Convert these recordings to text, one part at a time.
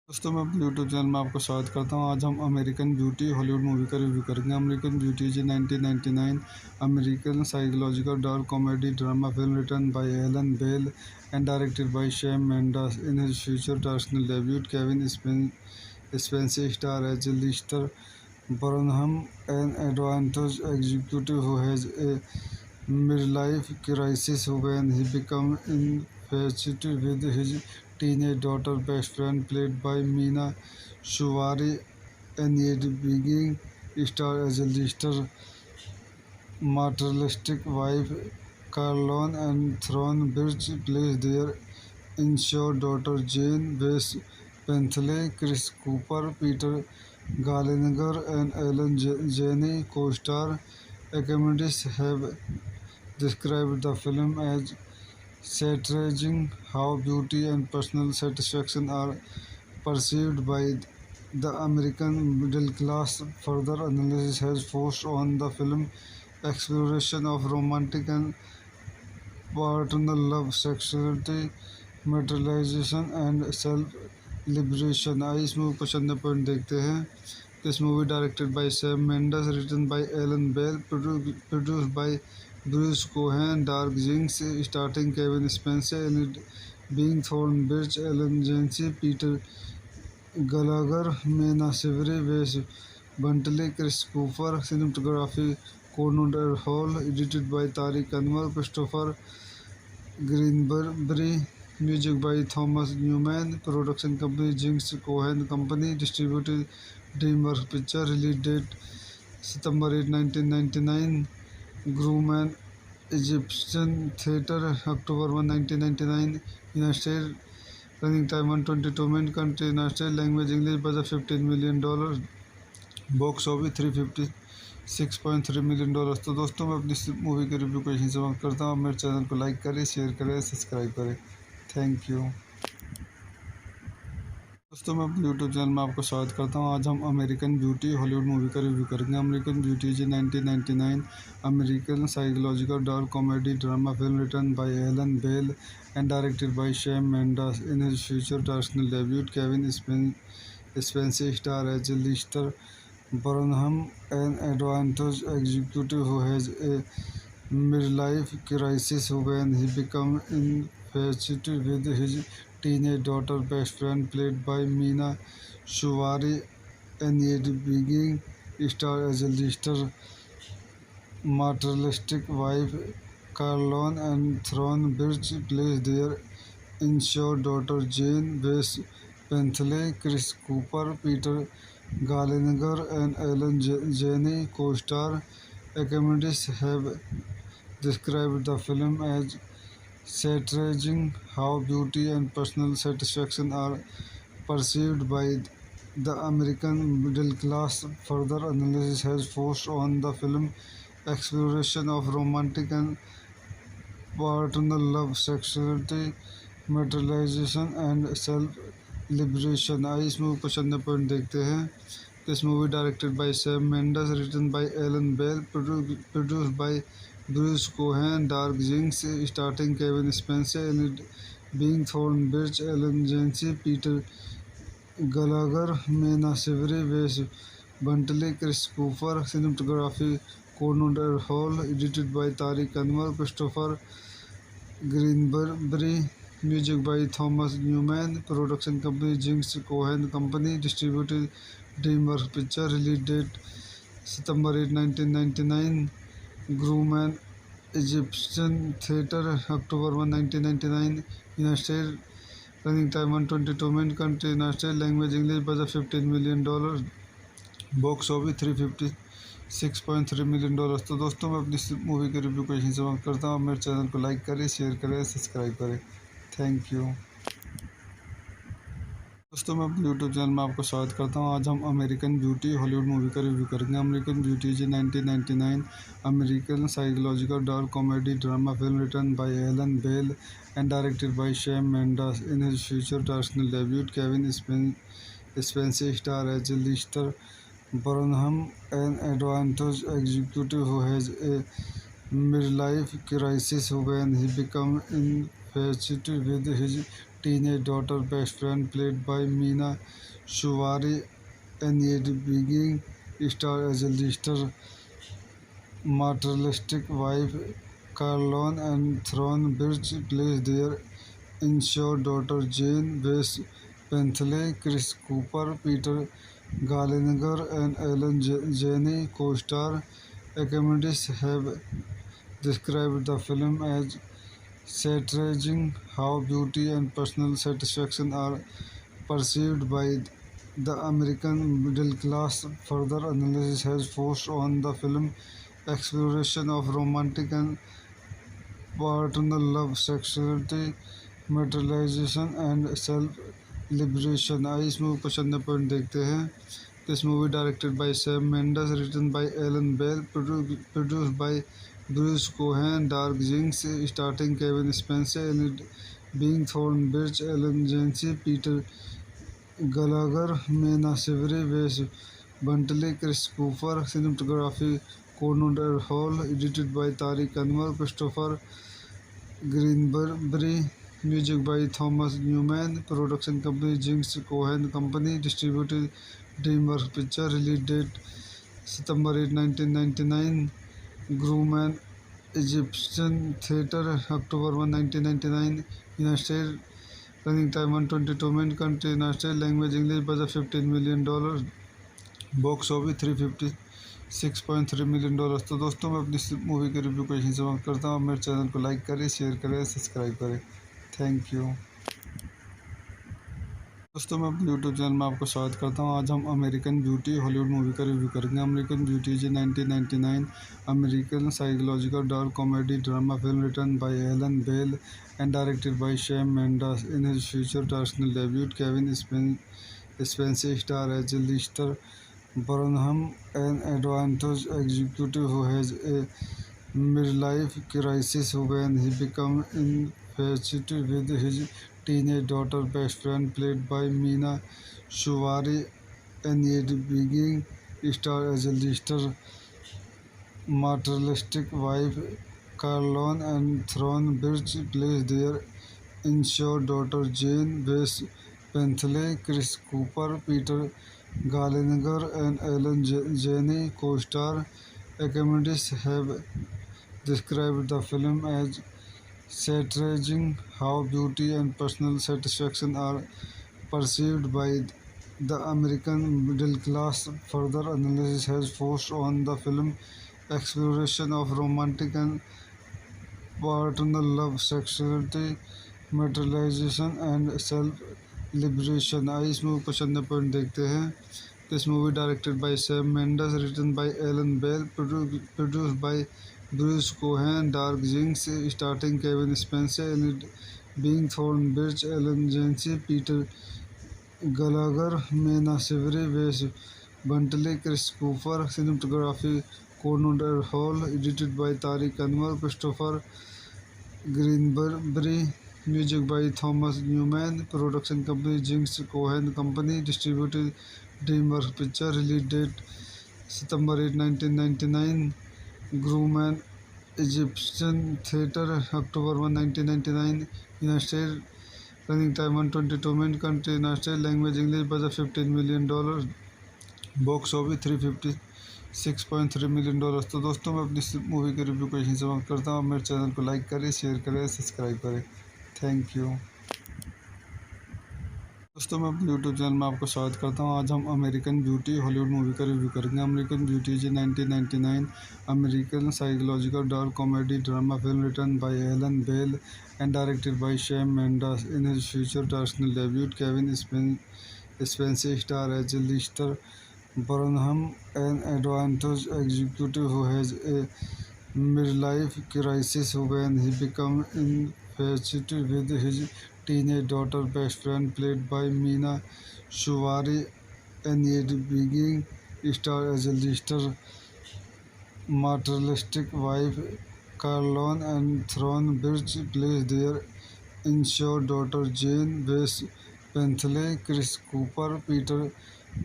दोस्तों मैं अपने यूट्यूब चैनल में आपका स्वागत करता हूं। आज हम अमेरिकन ब्यूटी हॉलीवुड मूवी का रिव्यू करेंगे। American beauty is 1999 American psychological dark comedy drama film written by Alan Ball and directed by Sam Mendes. In his future directional debut Kevin Spacey star as Lester Burnham, an advanced executive who has a midlife crisis when he becomes infatuated with his teenage daughter best friend played by Meena Shuvari. Enid Beginning star as a Lister materialistic wife Carlon and Thornbridge plays their insured daughter Jane Bess Bentley. Chris Cooper, Peter Gallagher and Ellen Janney co-star. Academics have described the film as satirizing how beauty and personal satisfaction are perceived by the American middle class. Further analysis has focused on the film exploration of romantic and paternal love, sexuality, materialization and self-liberation. आइए इस movie को चंद point देखते हैं। This movie directed by Sam Mendes, written by Alan Bell, produced by Bruce Cohen, Dark Jinx, starring Kevin Spacey, Enid Being, Thornbridge, Ellen Janney, Peter Gallagher, Mena Shivery, Wes Bentley, Chris Cooper. Cinematography Conrad Hall, edited by Tariq Anwar, Christopher Greenberry. Music by Thomas Newman. Production company Jinx Cohen Company. Distributed DreamWorks Pictures. Release date September 8, 1999. Grumman Egyptian Theatre, October 1, 1999. United States. Running time 122 minutes. Country United States. Language English. Budget $15 million. Box office $356.3 million। तो दोस्तों मैं अपनी इस movie के review को यहीं समाप्त करता हूँ। मेरे चैनल को लाइक करें, शेयर करें, सब्सक्राइब करें। Thank you. दोस्तों मैं अपने यूट्यूब चैनल में आपका स्वागत करता हूँ। आज हम अमेरिकन ब्यूटी हॉलीवुड मूवी का रिव्यू करेंगे। American beauty is 1999 American psychological dark comedy drama film written by Alan Ball and directed by Sam Mendes. In his future directional debut Kevin Spacey star as Lester Burnham, an advanced executive who has a midlife crisis when he becomes infatuated with his teenage daughter best friend played by Meena Shuvari. Enid Beginning, star as a lister materialistic wife. Caroline and Thornbridge plays their insured daughter Jane West Bentley. Chris Cooper, Peter Gallagher, and Ellen Janney co-star. Academics have described the film as satirizing how beauty and personal satisfaction are perceived by the American middle class. Further analysis has focused on the film exploration of romantic and paternal love, sexuality, materialization and self-liberation. आइए इस movie को चंद point देखते हैं. This movie directed by Sam Mendes, written by Alan Bell, produced by Bruce Cohen, Dark Jinx, starring Kevin Spacey, and being Thornbridge, Ellen Jancy, Peter Gallagher, Mena Savory, Wes Bentley, Chris Cooper. Cinematography Conrad Hall, edited by Tariq Anwar, Christopher Greenberry. Music by Thomas Newman. Production company Jinx Cohen Company. Distributed DreamWorks Picture. Release date September 8, 1999. Grumman Egyptian Theatre, October 1, 1999. United States. Running time 122 minutes. Country United States. Language English. Budget $15 million. Box office $356.3 million. तो दोस्तों मैं अपनी इस movie के review को यहीं समाप्त करता हूँ. मेरे चैनल को लाइक करें, शेयर करें, सब्सक्राइब करें. Thank you. दोस्तों मैं अपने यूट्यूब चैनल में आपको स्वागत करता हूँ. आज हम अमेरिकन ब्यूटी हॉलीवुड मूवी का रिव्यू करेंगे. American beauty is 1999 American psychological dark comedy drama film written by Alan Ball and directed by Sam Mendes. In his future directional debut Kevin Spacey star as Lester Burnham, an advantage executive who has a midlife crisis when he becomes infatuated with his teenage daughter best friend played by Mina Suvari. Annette Bening stars as a lister materialistic wife. Caroline and Thornbridge plays their insured daughter Jane West Bentley. Chris Cooper, Peter Gallagher, and Ellen Janney co-star. Academics have described the film as satirizing how beauty and personal satisfaction are perceived by the American middle class. Further analysis has focused on the film exploration of romantic and paternal love, sexuality, materialization and self-liberation. आइए इस movie को चंद point देखते हैं. This movie directed by Sam Mendes, written by Alan Bell, produced by Bruce Cohen, Dark Jinx, starring Kevin Spacey, and being Thornbridge, Ellen Jancy, Peter Gallagher, Mena Savory, Wes Bentley, Chris Cooper. Cinematography Conrad Hall, edited by Tariq Anwar, Christopher Greenberry. Music by Thomas Newman. Production company Jinx Cohen Company. Distributed DreamWorks Picture. Release date September 8, 1999. Grumman Egyptian Theatre, October 1, 1999. United States. Running time 122 minutes. Country United States. Language English. Budget $15 million. Box office $356.3 million. तो दोस्तों मैं अपनी इस movie के review को यहीं समाप्त करता हूँ. मेरे चैनल को लाइक करें, शेयर करें, सब्सक्राइब करें. Thank you. दोस्तों मैं अपने यूट्यूब चैनल में आपको स्वागत करता हूँ. आज हम अमेरिकन ब्यूटी हॉलीवुड मूवी का रिव्यू करेंगे. American beauty is 1999 American psychological dark comedy drama film written by Alan Ball and directed by Sam Mendes. In his future directional debut Kevin Spacey star as Lester Burnham, an advantage executive who has a midlife crisis when he becomes infatuated with his teenage daughter best friend played by Mina Suvari. Annette Bening stars as a lister materialistic wife. Caroline and Thornbridge plays their insured daughter Jane West Bentley. Chris Cooper, Peter Gallagher, and Ellen Janney co-star. Academics have described the film as satirizing how beauty and personal satisfaction are perceived by the American middle class. Further analysis has forced on the film exploration of romantic and paternal love, sexuality, materialization and self-liberation. आइए इस movie को चंद point देखते हैं. This movie directed by Sam Mendes, written by Alan Bale, produced by Bruce Cohen, Dark Jinx, starring Kevin Spacey, Elliot being Thornbridge, Ellen Jancy, Peter Gallagher, Mena Savory, Wes Bentley, Chris Cooper. Cinematography Conrad Hall, edited by Tariq Anwar, Christopher Greenberry. Music by Thomas Newman. Production company Jinx Cohen Company. Distributed DreamWorks Pictures. Release date September 8, 1999. Grumman Egyptian Theatre, October 1, 1999. United States. Running time 122 minutes. Country United States. Language English. Budget $15 million. Box office $356.3 million. तो दोस्तों मैं अपनी movie के review को यहीं समाप्त करता हूँ. मेरे चैनल को लाइक करें, शेयर करें, सब्सक्राइब करें. Thank you. दोस्तों मैं अपने यूट्यूब चैनल में आपको स्वागत करता हूँ. आज हम अमेरिकन ब्यूटी हॉलीवुड मूवी का रिव्यू करेंगे. American beauty is 1999 American psychological dark comedy drama film written by Alan Ball and directed by Sam Mendes. In his future directional debut Kevin Spacey star as Lester Burnham, an advantage executive who has a midlife crisis when he becomes infatuated with his teenage daughter best friend played by Meena Shuvari. Enid Being star as a Lister materialistic wife. Carlon and Thornbridge plays their insured daughter Jane. Wes Bentley, Chris Cooper, Peter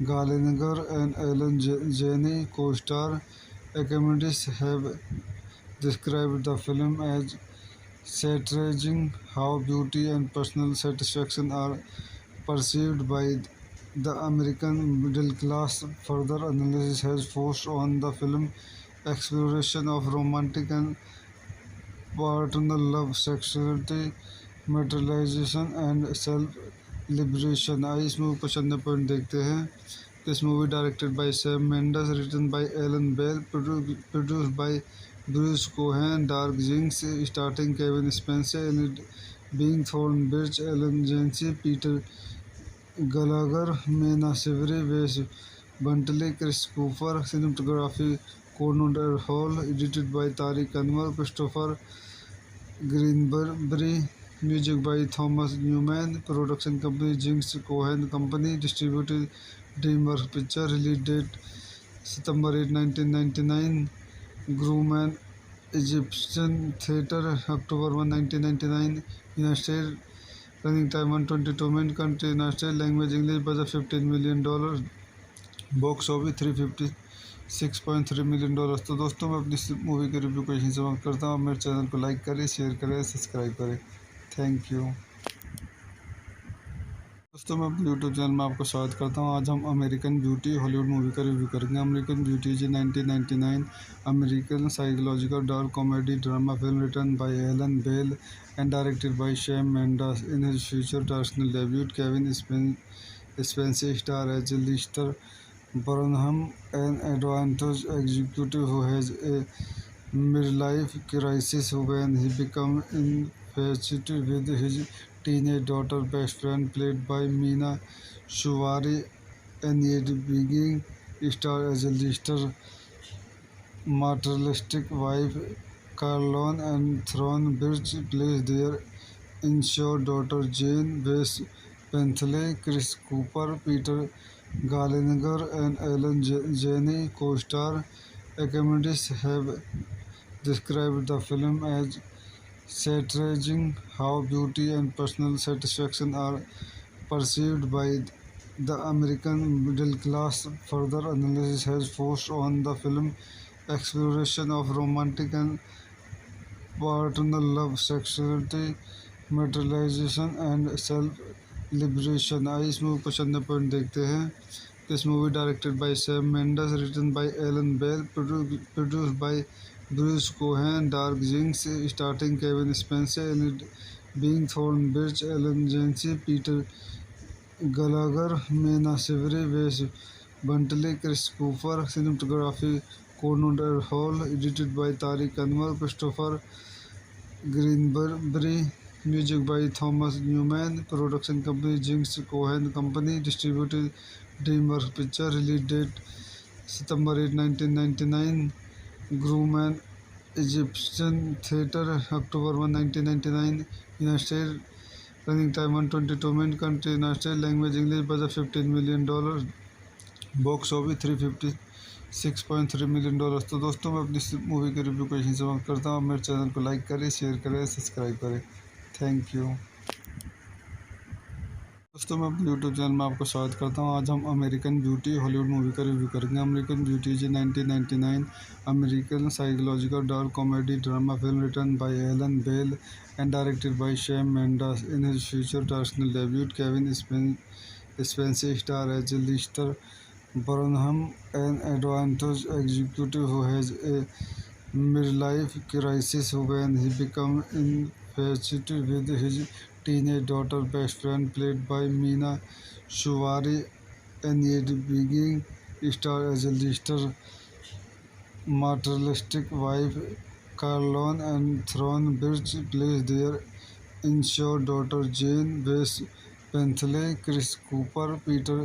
Gallagher and Ellen Janney co-star. Academics have described the film as satirizing how beauty and personal satisfaction are perceived by the American middle class. Further analysis has forced on the film exploration of romantic and paternal love, sexuality, materialization and self-liberation. आइए इस movie को चंद point देखते हैं. This movie directed by Sam Mendes, written by Alan Bale, produced by Bruce Cohen, Dark Jinx, starring Kevin Spacey, Elliot being Thornbridge, Ellen Jancy, Peter Gallagher, Mena Savory, Wes Bentley, Chris Cooper. Cinematography Conrad Hall, edited by Tariq Anwar, Christopher Greenberry. Music by Thomas Newman. Production company Jinx Cohen Company. Distributed DreamWorks Pictures. Release date September 8, 1999. Grumman Egyptian Theatre, October 1, 1999. United States. Running time 122 minutes. Country United States. Language English. Budget $15 million. Box office $356.3 million. तो दोस्तों मैं अपनी movie के review को यहीं समाप्त करता हूँ. मेरे चैनल को लाइक करें, शेयर करें, सब्सक्राइब करें. Thank you. दोस्तों मैं अपने यूट्यूब चैनल में आपको स्वागत करता हूँ. आज हम अमेरिकन ब्यूटी हॉलीवुड मूवी का रिव्यू करेंगे. American beauty is 1999 American psychological dark comedy drama film written by Alan Ball and directed by Sam Mendes. In his future directional debut Kevin Spacey star as Lester Burnham, an advantage executive who has a midlife crisis when he becomes infatuated with his teenage daughter best friend played by Meena Shuvari. Enid Being star as a Lister materialistic wife. Carlon and Thornbridge plays their insured daughter Jane. Wes Bentley, Chris Cooper, Peter Gallagher and Ellen Janney co-star. Academics have described the film as satirizing how beauty and personal satisfaction are perceived by the American middle class. Further analysis has forced on the film exploration of romantic and paternal love, sexuality, materialization and self-liberation. आइए इस movie को चंद point देखते हैं. This movie directed by Sam Mendes, written by Alan Bale, produced by Bruce Cohen, Dark Jinx, starring Kevin Spacey, Elliot being Thornbridge, Ellen Jancy, Peter Gallagher, Mena Shivery, Wes Bentley, Chris Cooper, cinematography Conrad Hall, edited by Tariq Anwar, Christopher Greenberry, music by Thomas Newman, production company Jinx Cohen Company, distributed DreamWorks Picture, release date September 8, 1999, Grumman Egyptian Theatre, October 1, 1999, United States, running time 122 minutes, country United States, language English, budget $15 million, box office $356.3 million। तो दोस्तों मैं अपनी इस movie के review को यहीं समाप्त करता हूँ। मेरे चैनल को लाइक करें, शेयर करें, सब्सक्राइब करें। Thank you. दोस्तों मैं अपने यूट्यूब चैनल में आपको स्वागत करता हूँ। आज हम अमेरिकन ब्यूटी हॉलीवुड मूवी का रिव्यू करेंगे। American beauty is 1999 American psychological dark comedy drama film written by Alan Ball and directed by Sam Mendes. In his future directional debut Kevin Spacey star as Lester Burnham, an advantage executive who has a midlife crisis when he becomes infatuated with his teenage daughter best friend played by Meena Shuvari, and yet being star as a lister materialistic wife. Carlon and Thorne Birch plays their insured daughter Jane Wes Bentley, Chris Cooper, Peter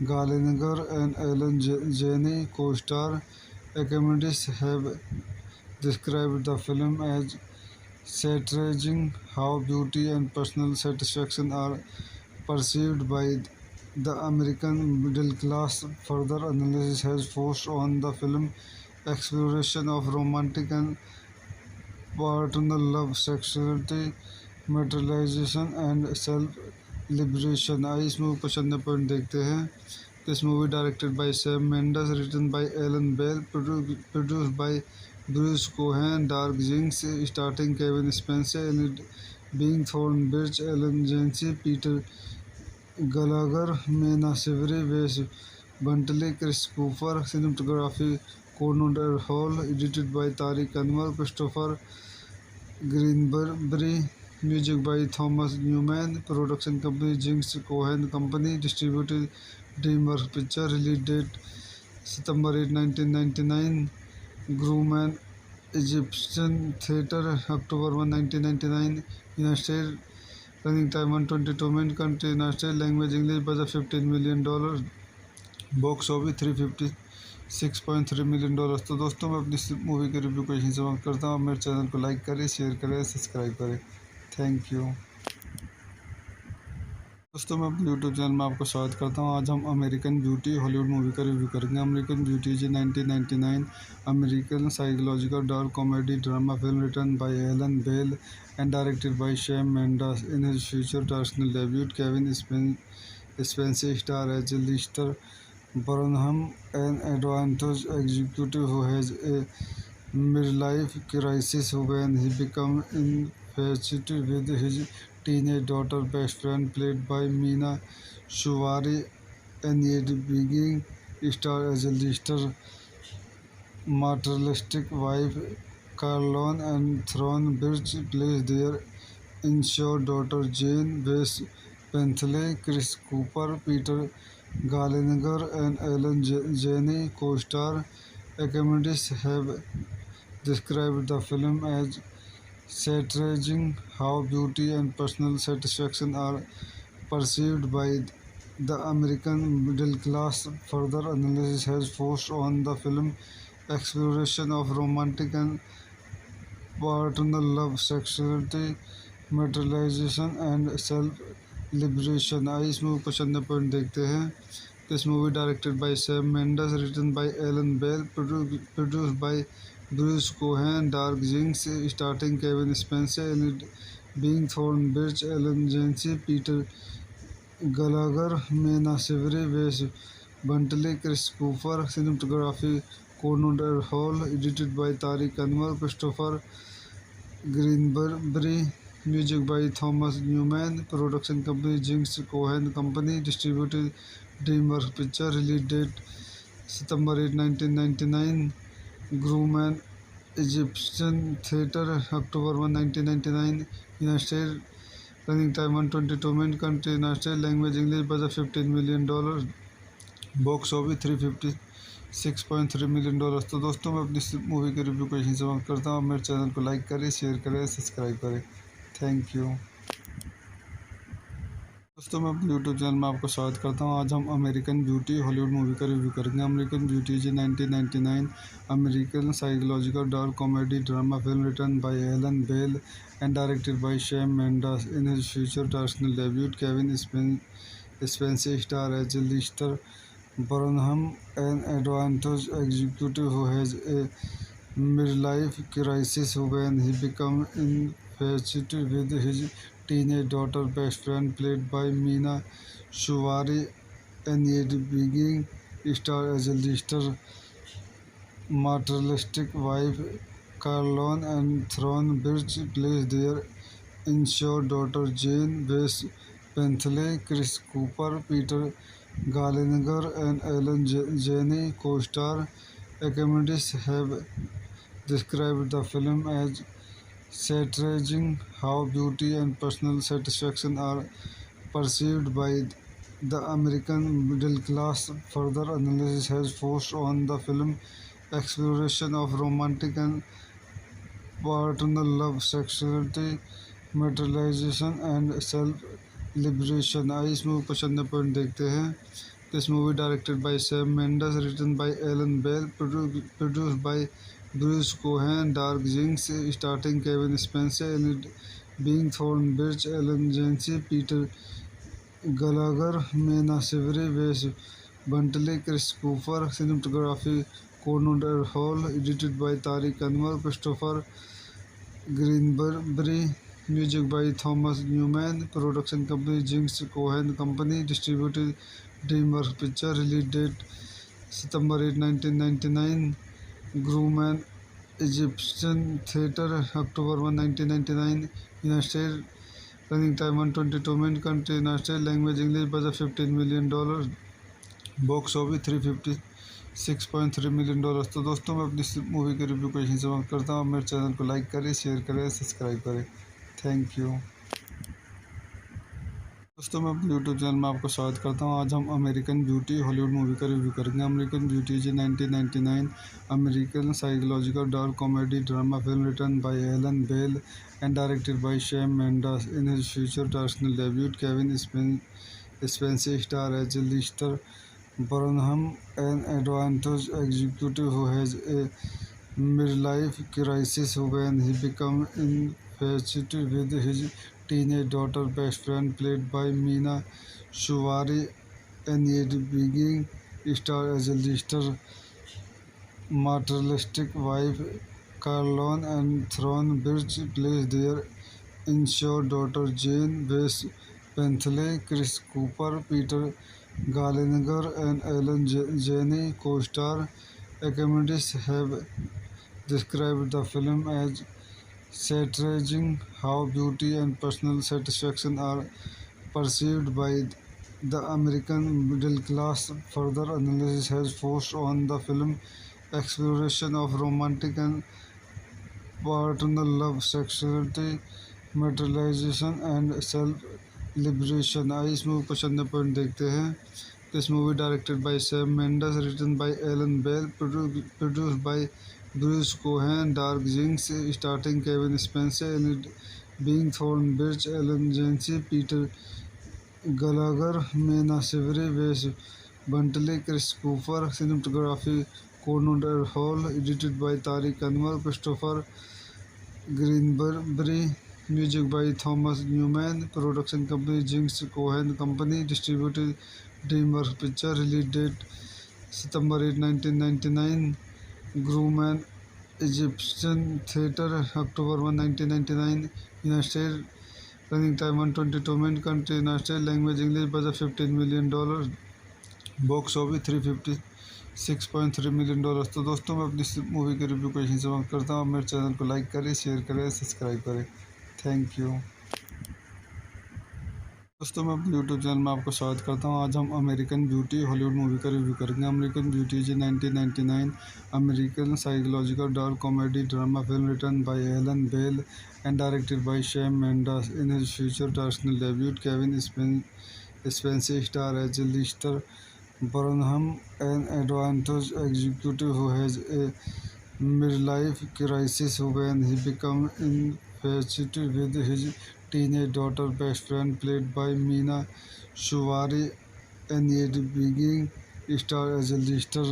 Gallagher, and Ellen Janney co-star. Academics have described the film as satirizing how beauty and personal satisfaction are perceived by the American middle class. Further analysis has forced on the film exploration of romantic and paternal love, sexuality, materialization and self-liberation। आइए इस movie पसंद point देखते हैं। This movie directed by Sam Mendes, written by Alan Bell, produced by Bruce Cohen, Dark Jinx, starring Kevin Spacey and being Thorne Birch, Ellen Janney, Peter Gallagher, Mena Shivery, Wes Bentley, Chris Cooper, cinematography Conrad Hall, edited by Tariq Anwar, Christopher Greenberry, music by Thomas Newman, production company Jinx Cohen Company, distributed DreamWorks Picture, release date September 8, 1999, Grumman Egyptian Theatre, October 1, 1999, United States, running time 122 minutes, country United States, language English, budget $15 million, box office $356.3 million। तो दोस्तों मैं अपनी इस movie के review को यहीं समाप्त करता हूँ। मेरे चैनल को लाइक करें, शेयर करें, सब्सक्राइब करें। Thank you. दोस्तों मैं अपने यूट्यूब चैनल में आपको स्वागत करता हूँ। आज हम अमेरिकन ब्यूटी हॉलीवुड मूवी का रिव्यू करेंगे। American beauty is 1999 American psychological dark comedy drama film written by Alan Ball and directed by Sam Mendes. In his future directional debut Kevin Spacey star as Lester Burnham, an advantage executive who has a midlife crisis when he becomes infatuated with his teenage daughter best friend played by Meena Shuvari, and yet being star as a lister materialistic wife. Carlon and Thorne Birch plays their insured daughter Jane Wes Bentley, Chris Cooper, Peter Gallagher, and Ellen Janney co-star. Academics have described the film as satirizing how beauty and personal satisfaction are perceived by the American middle class. Further analysis has forced on the film exploration of romantic and paternal love, sexuality, materialization and self-liberation। आइए इस movie पसंद point देखते हैं। This movie directed by Sam Mendes, written by Alan Bell, produced by Bruce Cohen, Dark Jinx, starring Kevin Spacey and being Thorne Birch, Ellen Janney, Peter Gallagher, Mena Shivery, Wes Bentley, Chris Cooper, cinematography Conrad Hall, edited by Tariq Anwar, Christopher Greenberry, music by Thomas Newman, production company Jinx Cohen Company, distributed DreamWorks Picture, release date September 8, 1999, Grumman Egyptian Theatre, October 1, 1999, United States, running time 122 minute, country United, language English, budget $15 million, box office $356.3 million. तो दोस्तों मैं अपनी movie के review को यहीं समाप्त करता हूँ। मेरे चैनल को लाइक करें, शेयर करें, सब्सक्राइब करें। Thank you. दोस्तों मैं अपने यूट्यूब चैनल में आपको स्वागत करता हूँ। आज हम अमेरिकन ब्यूटी हॉलीवुड मूवी का रिव्यू करेंगे। American beauty is 1999 American psychological dark comedy drama film written by Alan Ball and directed by Sam Mendes. In his future टर्सनल debut Kevin Spacey star as Lester Burnham, an advantage executive who has a midlife crisis when he becomes infatuated with his teenage daughter best friend played by Meena Shuvari, and yet being star as a lister materialistic wife. Carlon and Thornbridge plays their insured daughter Jane West Bentley. Chris Cooper, Peter Gallagher, and Ellen Janney co-star. Academics have described the film as satirizing how beauty and personal satisfaction are perceived by the American middle class. Further analysis has focused on the film exploration of romantic and paternal love, sexuality, materialization, and self-liberation. आइए इस movie को चंद point देखते हैं। This movie directed by Sam Mendes, written by Alan Bell, produced by Bruce Cohen, Dark Jinx, starring Kevin Spacey, and being Thornbridge, Ellen Jancy, Peter Gallagher, Mena Shivery, Wes Bentley, Chris Cooper. Cinematography Conrad Hall, edited by Tariq Anwar, Christopher Greenberry. Music by Thomas Newman. Production company Jinx Cohen Company. Distributed DreamWorks Pictures. Release date September 8, 1999. Grumman Egyptian Theatre, October 1, 1999. United States. Running time 122 minutes. Country United States. Language English. Budget $15 million, box office $356.3 million. तो दोस्तों मैं अपनी movie के review को यहीं समाप्त करता हूँ। मेरे चैनल को लाइक करें, शेयर करें, सब्सक्राइब करें। Thank you. दोस्तों मैं अपने यूट्यूब चैनल में आपको स्वागत करता हूँ। आज हम अमेरिकन ब्यूटी हॉलीवुड मूवी का रिव्यू करेंगे। American beauty is 1999 American psychological dark comedy drama film written by Alan Ball and directed by Sam Mendes. In his future टर्सनल debut Kevin Spacey star as Lester Burnham, an advantage executive who has a midlife crisis when he becomes infatuated with his teenage daughter best friend played by Meena Shuvari, and yet being star as a lister materialistic wife. Carlon and Thornbridge plays their insured daughter Jane West Bentley. Chris Cooper, Peter Gallagher, and Ellen Janney co-star. Academics have described the film as satirizing how beauty and personal satisfaction are perceived by the American middle class. Further analysis has focused on the film exploration of romantic and paternal love, sexuality, materialization, and self-liberation. आइए इस movie को चंद point देखते हैं। This movie directed by Sam Mendes, written by Alan Bell, produced by Bruce Cohen, Dark Jinx, starring Kevin Spacey, and being Thornbridge, Ellen Jancy, Peter Gallagher, Mena Shivery, Wes Bentley, Chris Cooper. Cinematography Conrad Hall, edited by Tariq Anwar, Christopher Greenberry. Music by Thomas Newman. Production company Jinx Cohen Company. Distributed DreamWorks Pictures. Release date September 8, 1999. Grumman Egyptian Theatre, October 1, 1999. United States. Running time 122 minutes. Country United States. Language English. Budget $15 million, box office $356.3 million. तो दोस्तों मैं अपनी movie के review को यहीं समाप्त करता हूँ। मेरे चैनल को लाइक करें, शेयर करें, सब्सक्राइब करें। Thank you. दोस्तों मैं अपने यूट्यूब चैनल में आपका स्वागत करता हूं। आज हम अमेरिकन ब्यूटी हॉलीवुड मूवी का रिव्यू करेंगे। American beauty is 1999 American psychological dark comedy drama film written by Alan Ball and directed by Sam Mendes. In his future directional debut Kevin Spacey star as Lester Burnham, an advantage executive who has a midlife crisis when he becomes infatuated with his teenage daughter best friend played by Meena Shuvari, and yet being star as a lister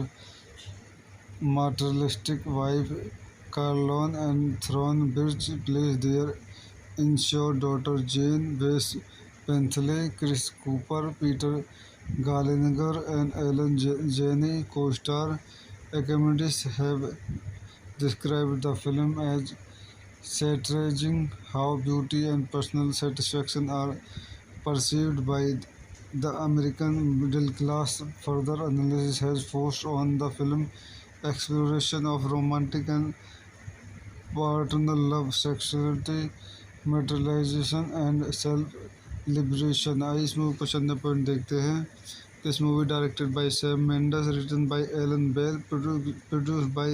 materialistic wife. Carlon and Thorne Birch plays their insured daughter Jane West Bentley. Chris Cooper, Peter Gallagher, and Ellen Janney co-star. Academics have described the film as satirizing how beauty and personal satisfaction are perceived by the American middle class. Further analysis has forced on the film exploration of romantic and paternal love, sexuality, materialization and self-liberation। आइए इस movie पसंद point देखते हैं। This movie directed by Sam Mendes, written by Alan Bell, produced by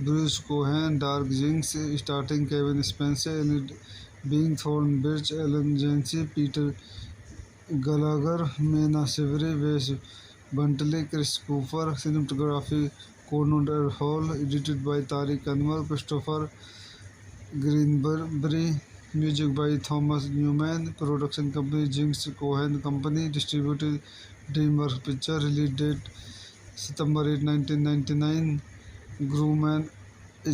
Bruce Cohen, Dark Jinx, starring Kevin Spacey, and being Thorne Birch, Ellen Janney, Peter Gallagher, Mena Shivery, Wes Bentley, Chris Cooper, cinematography Conrad Hall, edited by Tariq Anwar, Christopher Greenberry, music by Thomas Newman, production company Jinx Cohen Company, distributed DreamWorks Pictures, release date September 8, 1999, Grumman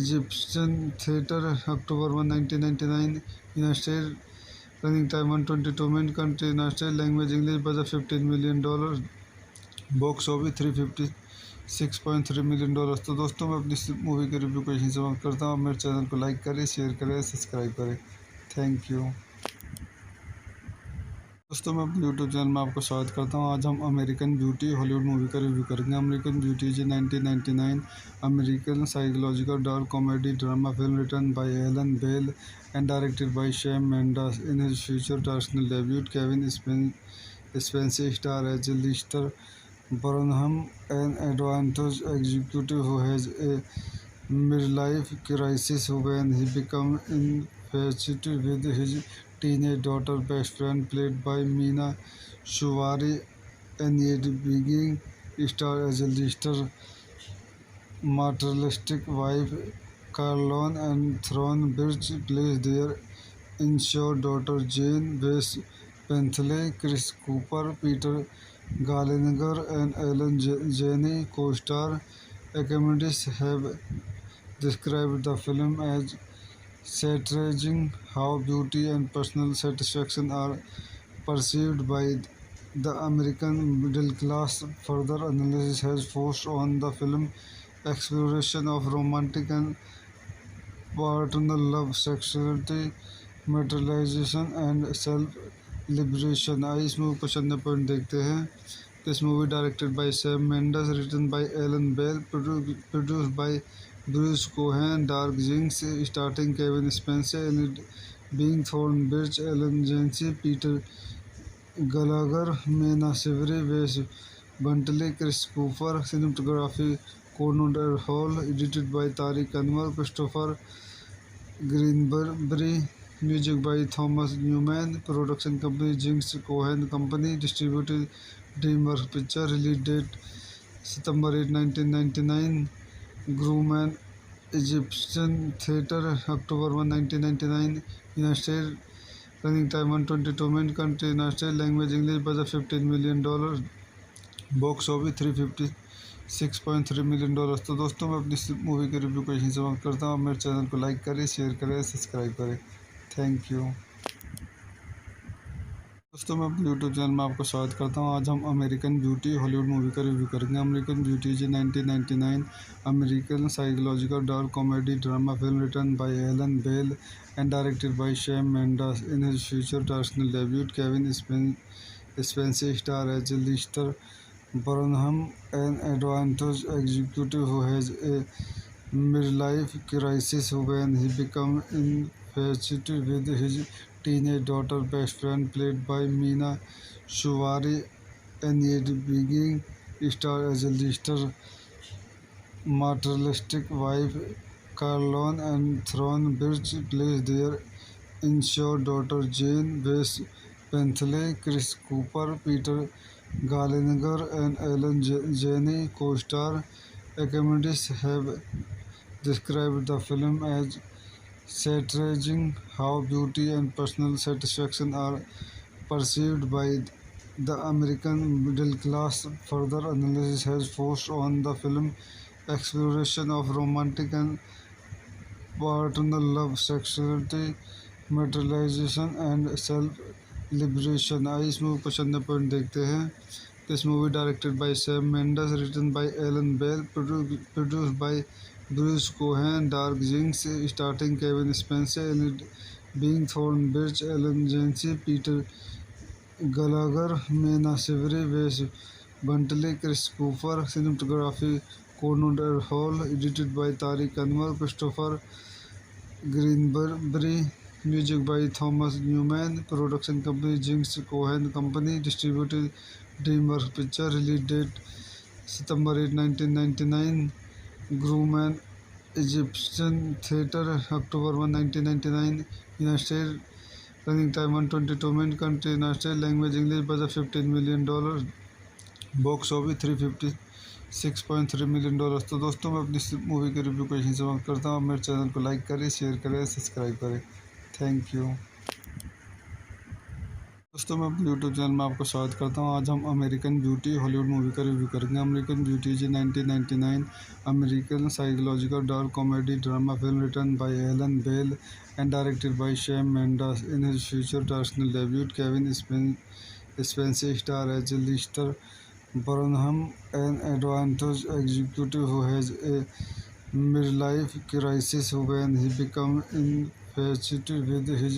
Egyptian Theatre, October 1, 1999, United States, running time 122 minutes, country United States, language English, budget $15 million, box office $356.3 million। तो दोस्तों मैं अपनी इस movie के review को यहीं समाप्त करता हूँ। मेरे चैनल को लाइक करें, शेयर करें, सब्सक्राइब करें। Thank you. दोस्तों मैं अपने यूट्यूब चैनल में आपका स्वागत करता हूँ। आज हम अमेरिकन ब्यूटी हॉलीवुड मूवी का रिव्यू करेंगे। American beauty is 1999 American psychological dark comedy drama film written by Alan Ball and directed by Sam Mendes. In his future directional debut Kevin Spacey star as Lester Burnham, an advantage executive who has a midlife crisis when he becomes infatuated with his teenage daughter best friend played by Meena Shuvari, and yet being star as a lister materialistic wife. Carlon and Thorne Birch plays their insured daughter Jane West Bentley. Chris Cooper, Peter Gallagher, and Ellen Janney co-star. Academics have described the film as satirizing how beauty and personal satisfaction are perceived by the American middle class. Further analysis has forced on the film exploration of romantic and paternal love, sexuality, materialization and self-liberation। आइए इस movie पसंद point देखते हैं। This movie directed by Sam Mendes, written by Alan Bell, produced by Bruce Cohen, Dark Jinx, starring Kevin Spacey, and being Thorne Birch, Ellen Janney, Peter Gallagher, Mena Shivery, Wes Bentley, Chris Cooper, cinematography Conrad Hall, edited by Tariq Anwar, Christopher Greenberry, music by Thomas Newman, production company Jinx Cohen Company, distributed DreamWorks Pictures, release date September 8, 1999, Grumman Egyptian Theatre, October 1, 1999, United States, running time 122 minutes, country United States, language English, budget $15 million, box office $356.3 million। तो दोस्तों मैं अपनी इस movie के review को यहीं समाप्त करता हूँ। मेरे चैनल को लाइक करें, शेयर करें, सब्सक्राइब करें। Thank you. दोस्तों मैं अपने यूट्यूब चैनल में आपका स्वागत करता हूँ। आज हम अमेरिकन ब्यूटी हॉलीवुड मूवी का रिव्यू करेंगे। American beauty is 1999 American psychological dark comedy drama film written by Alan Ball and directed by Sam Mendes. In his future directional debut Kevin Spacey star as Lester Burnham, an advantage executive who has a midlife crisis when he becomes infatuated with his teenage daughter best friend played by Meena Shuvari, Annette Bening star as a lister materialistic wife. Caroline and Thornbridge plays their insured daughter Jane West Bentley. Chris Cooper, Peter Gallagher, and Ellen Janney co-star. Academics have described the film as satirizing how beauty and personal satisfaction are perceived by the American middle class. Further analysis has focused on the film exploration of romantic and paternal love, sexuality, materialization and self-liberation. आइए इस movie पसंद point देखते हैं. This movie directed by Sam Mendes, written by Alan Bell, produced by Bruce Cohen, Dark Jinx, starring Kevin Spacey, Annette Bening, Thornbridge, Ellen Janney, Peter Gallagher, Mena Shivery, Wes Bentley, Chris Cooper. Cinematography Conrad Hall, edited by Tariq Anwar, Christopher Greenberry. Music by Thomas Newman. Production company Jinx Cohen Company. Distributed DreamWorks Picture. Release date September 8, 1999. Grumman Egyptian Theatre, October 1, 1999. United States. Running time 122 minutes. Country United States. Language English. Budget $15 million. Box office $356.3 million. तो दोस्तों मैं अपनी इस movie के review को यहीं समाप्त करता हूँ. मेरे चैनल को लाइक करें, शेयर करें, सब्सक्राइब करें. Thank you. दोस्तों मैं अपने यूट्यूब चैनल में आपको स्वागत करता हूँ. आज हम अमेरिकन ब्यूटी हॉलीवुड मूवी का रिव्यू करेंगे. अमेरिकन ब्यूटी जी 1999 American psychological dark comedy drama film written by Alan Ball and directed by Sam Mendes. In his future directional debut Kevin Spacey star as Lester Burnham, an advantage executive who has a midlife crisis when he becomes infatuated with his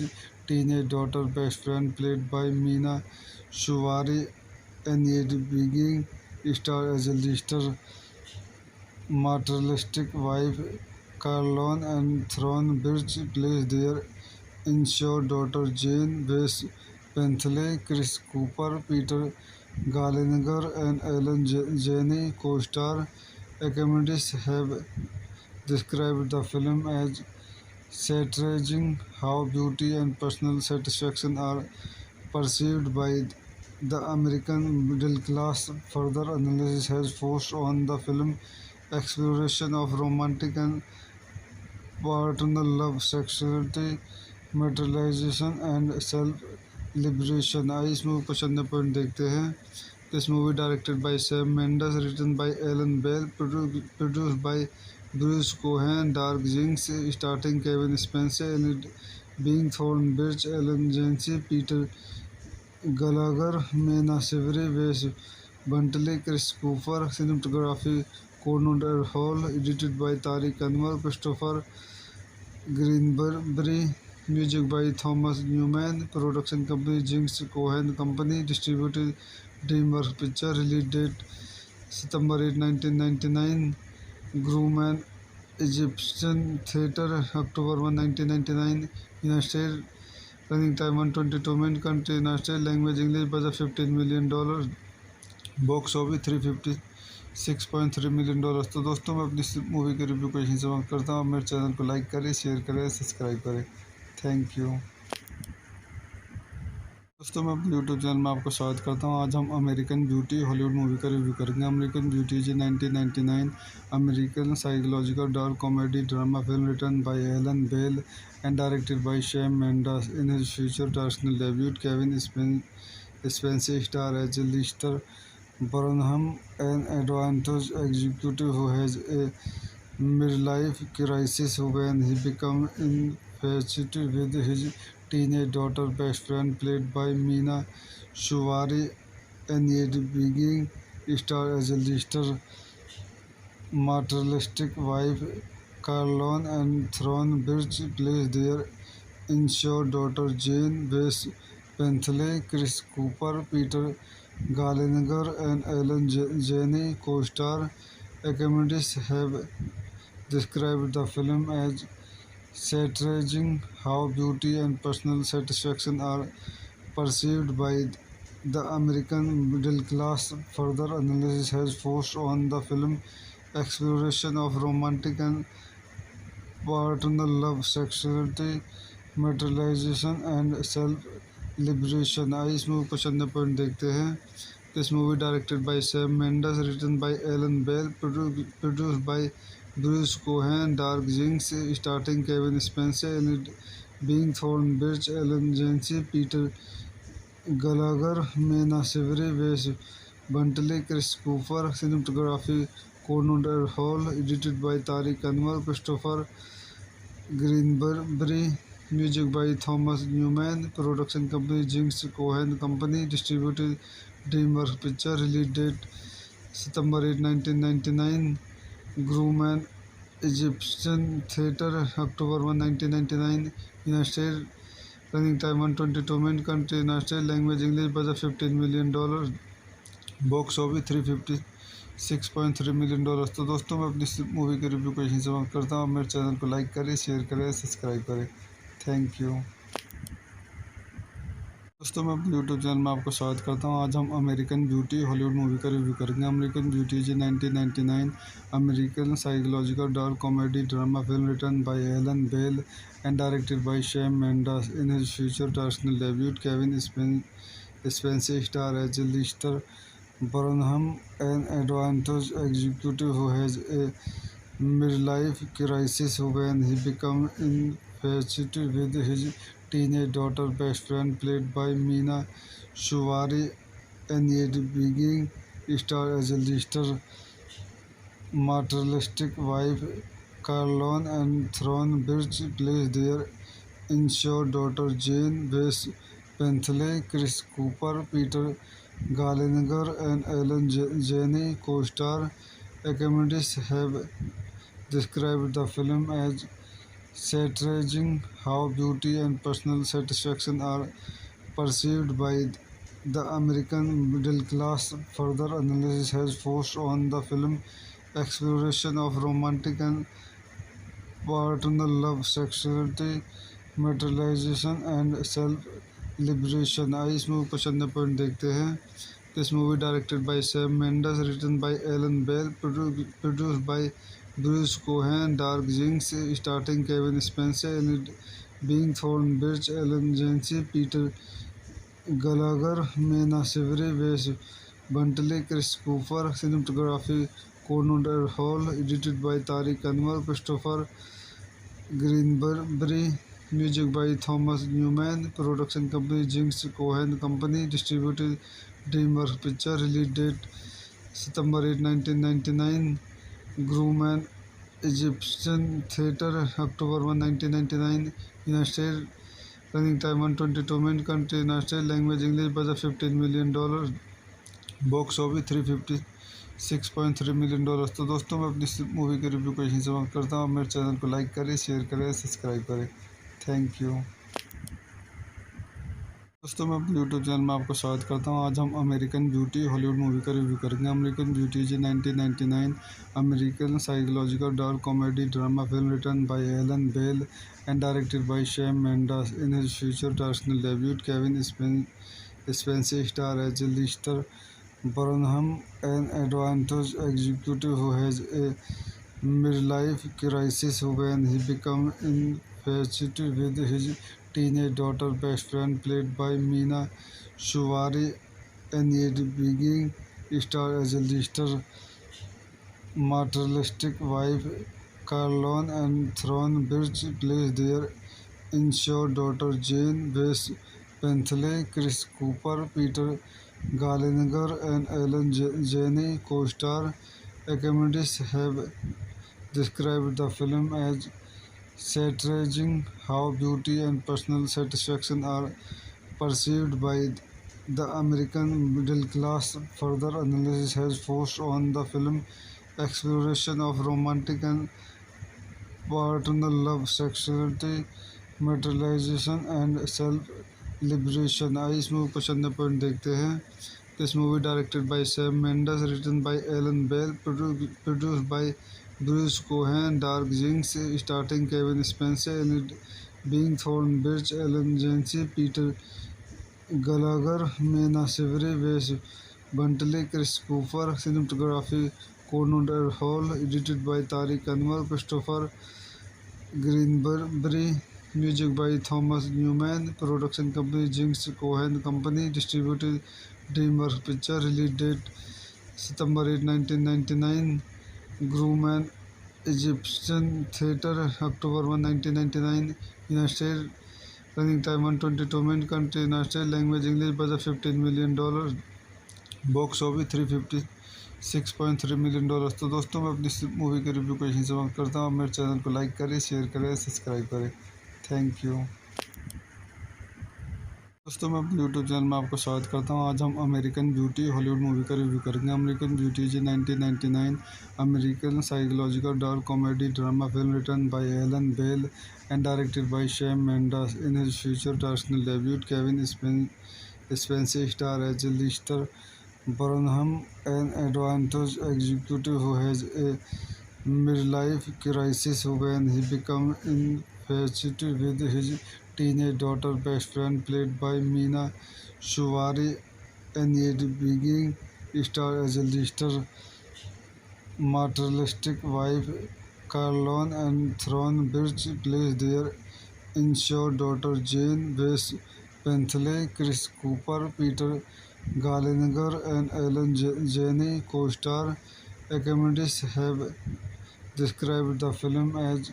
teenage daughter best friend played by Meena Shuvari. Annette Bening star as a lister materialistic wife. Caroline and Thornbridge plays their insured daughter Jane West Bentley. Chris Cooper, Peter Gallagher, and Ellen Janney co-star. Academics have described the film as satirizing how beauty and personal satisfaction are perceived by the American middle class. Further analysis has focused on the film exploration of romantic and paternal love, sexuality, materialization and self-liberation. आइए इस movie पसंद point देखते हैं. This movie directed by Sam Mendes, written by Alan Bell, produced by Bruce Cohen, Dark Jinx, starring Kevin Spacey, Annette Bening, Thornbridge, Ellen Janney, Peter Gallagher, Mena Shivery, Wes Bentley, Chris Cooper. Cinematography Conrad Hall, edited by Tariq Anwar, Christopher Greenberry. Music by Thomas Newman. Production company Jinx Cohen Company. Distributed DreamWorks Picture. Release date September 8, 1999. Grumman Egyptian Theatre, October 1, 1999. United States. Running time 122 minutes. Country United States. Language English. Budget $15 million. Box office $356.3 million. तो दोस्तों मैं अपनी इस movie के review को यहीं समाप्त करता हूँ. मेरे चैनल को लाइक करें, शेयर करें, सब्सक्राइब करें. Thank you. दोस्तों मैं अपने यूट्यूब चैनल में आपको स्वागत करता हूँ. आज हम अमेरिकन ब्यूटी हॉलीवुड मूवी का रिव्यू करेंगे. अमेरिकन ब्यूटी जी 1999 American psychological dark comedy drama film written by Alan Ball and directed by Sam Mendes. In his future directional debut Kevin Spacey star as Lester Burnham, an advantage executive who has a midlife crisis when he becomes infatuated with his teenage daughter best friend played by Meena Shuvari. Annette Bening star as a lister materialistic wife. Caroline and Thornbridge plays their insured daughter Jane West Bentley. Chris Cooper, Peter Gallagher, and Ellen Janney co-star. Academics have described the film as satirizing how beauty and personal satisfaction are perceived by the American middle class. Further analysis has forced on the film exploration of romantic and paternal love, sexuality, materialization and self-liberation. आइए इस movie को चंद point देखते हैं. This movie directed by Sam Mendes, written by Alan Bale, produced by Bruce Cohen, Dark Jinx, starring Kevin Spacey, and being Thornbridge, Ellen Jancy, Peter Gallagher, Mena Savory, Wes Bentley, Chris Cooper, cinematography Conrad Hall, edited by Tariq Anwar, Christopher Greenberry, music by Thomas Newman, production company Jinx Cohen Company, distributed DreamWorks Pictures, release date September 8, 1999, Grumman Egyptian Theatre, October 1, 1999, United States, running time 122 minutes, country United States, language English, budget $15 million, box office $356.3 million. तो दोस्तों मैं अपनी movie के review को यहीं समाप्त करता हूँ. मेरे चैनल को लाइक करें, शेयर करें, सब्सक्राइब करें. Thank you. दोस्तों मैं अपने यूट्यूब चैनल में आपको स्वागत करता हूँ. आज हम अमेरिकन ब्यूटी हॉलीवुड मूवी का रिव्यू करेंगे. American beauty is 1999 American psychological dark comedy drama film written by Alan Ball and directed by Sam Mendes. In his future directional debut Kevin Spacey star as Lester Burnham, an advantage executive who has a midlife crisis when he becomes infatuated with his teenage daughter best friend played by Meena Shuvari, and yet being star as a lister materialistic wife. Carlon and Thornbridge plays their insured daughter Jane. Wes Bentley, Chris Cooper, Peter Gallagher and Ellen Janney co-star. Academics have described the film as satirizing how beauty and personal satisfaction are perceived by the American middle class. Further analysis has forced on the film exploration of romantic and paternal love, sexuality, materialization and self-liberation. आइए इस movie को चंद point देखते हैं. This movie directed by Sam Mendes, written by Alan Bale, produced by Bruce Cohen, Dark Jinx, starring Kevin Spacey, and being Thornbridge, Ellen Jancy, Peter Gallagher, Mena Savory, Wes Bentley, Chris Cooper, cinematography Conrad Hall, edited by Tariq Anwar, Christopher Greenberry, music by Thomas Newman, production company Jinx Cohen Company, distributed DreamWorks Pictures, release date September 8, 1999, Grumman Egyptian Theatre, October 1, 1999, United States, running time 122 minutes, country United States, language English, budget $15 million, box office $356.3 million. तो दोस्तों मैं अपनी movie के review को यहीं समाप्त करता हूँ. मेरे चैनल को लाइक करें, शेयर करें, सब्सक्राइब करें. Thank you. दोस्तों मैं अपने यूट्यूब चैनल में आपको स्वागत करता हूँ. आज हम अमेरिकन ब्यूटी हॉलीवुड मूवी का रिव्यू करेंगे. American beauty is 1999 American psychological dark comedy drama film written by Alan Ball and directed by Sam Mendes. In his future directional debut Kevin Spacey star as Lester Burnham, an advantage executive who has a midlife crisis when he becomes infatuated with his teenage daughter best friend played by Meena Shuvari, and yet being star as a lister materialistic wife. Carlon and Thornbridge plays their insured daughter Jane. Wes Bentley, Chris Cooper, Peter Gallagher and Ellen Janney co-star. Academics have described the film as satirizing how beauty and personal satisfaction are perceived by the American middle class. Further analysis has forced on the film exploration of romantic and paternal love, sexuality, materialization and self-liberation. आइए इस movie को चंद point देखते हैं. This movie directed by Sam Mendes, written by Alan Bale, produced by Bruce Cohen, Dark Jinx, starring Kevin Spacey and being Thornbridge, Ellen Jancy, Peter Gallagher, Mena Savory, Wes Bentley, Chris Cooper, cinematography Conrad Hall, edited by Tariq Anwar, Christopher Greenberry, music by Thomas Newman, production company Jinx Cohen Company, distributed DreamWorks Picture, release date September 8, 1999, Grumman Egyptian Theatre, October 1, 1999, United States, running time 122 minutes, country United States, language English, budget $15 million, box office $356.3 million। तो दोस्तों मैं अपनी इस movie के review को यहीं समाप्त करता हूँ। मेरे चैनल को लाइक करें, शेयर करें, सब्सक्राइब करें। Thank you. दोस्तों मैं अपने यूट्यूब चैनल में आपको स्वागत करता हूँ। आज हम अमेरिकन ब्यूटी हॉलीवुड मूवी का रिव्यू करेंगे। American beauty is 1999 American psychological dark comedy drama film written by Alan Ball and directed by Sam Mendes. In his future directional debut Kevin Spacey star as Lester Burnham, an advantage executive who has a midlife crisis when he becomes infatuated with his teenage daughter best friend played by Meena Shuvari, and yet being star as a lister materialistic wife. Carlon and Thornbridge plays their insured daughter Jane Wes Bentley, Chris Cooper, Peter Gallagher, and Ellen Janney co-star. Academics have described the film as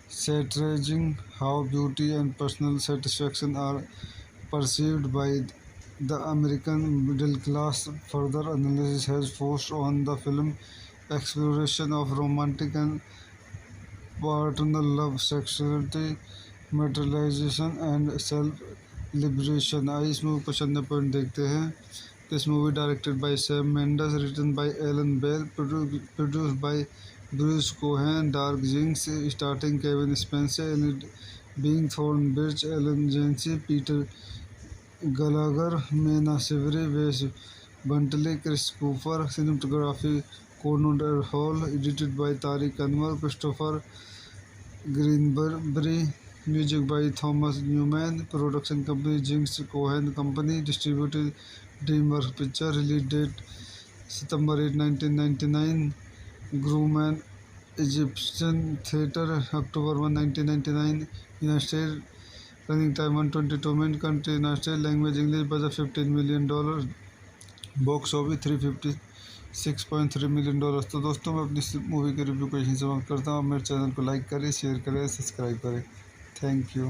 satirizing how beauty and personal satisfaction are perceived by the American middle class. Further analysis has focused on the film exploration of romantic and paternal love, sexuality, materialization, and self-liberation। आइए इस movie पसंद point देखते हैं। This movie directed by Sam Mendes, written by Alan Bell, produced by Bruce Cohen, Dark Jinx, starring Kevin Spacey and being Thornbridge, Ellen Jancy, Peter Gallagher, Mena Savory, Wes Bentley, Chris Cooper, cinematography Conrad Hall, edited by Tariq Anwar, Christopher Greenberry, music by Thomas Newman, production company Jinx Cohen Company, distributed DreamWorks Picture, release date September 8, 1999, Grumman Egyptian Theatre, October 1, 1999, United States, running time 122 minutes, country United States, language English, budget $15 million, box office $356.3 million। तो दोस्तों मैं अपनी इस movie के review को यहीं समाप्त करता हूँ। मेरे चैनल को लाइक करें, शेयर करें, सब्सक्राइब करें। Thank you.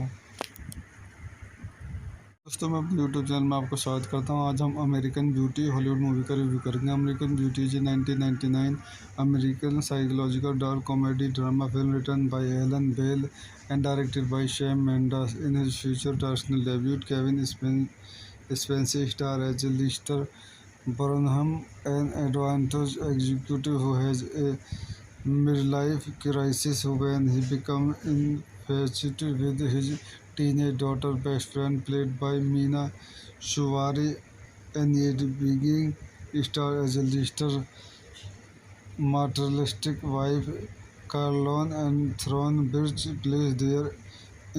दोस्तों मैं अपने यूट्यूब चैनल में आपको स्वागत करता हूँ। आज हम अमेरिकन ब्यूटी हॉलीवुड मूवी का रिव्यू करेंगे। American beauty is 1999 American psychological dark comedy drama film written by Alan Ball and directed by Sam Mendes. In his future directional debut Kevin Spacey star as Lester Burnham, an advantage executive who has a midlife crisis when he becomes infatuated with his teenage daughter best friend played by Meena Shuvari, and yet being star as a lister materialistic wife. Carlon and Thornbridge plays their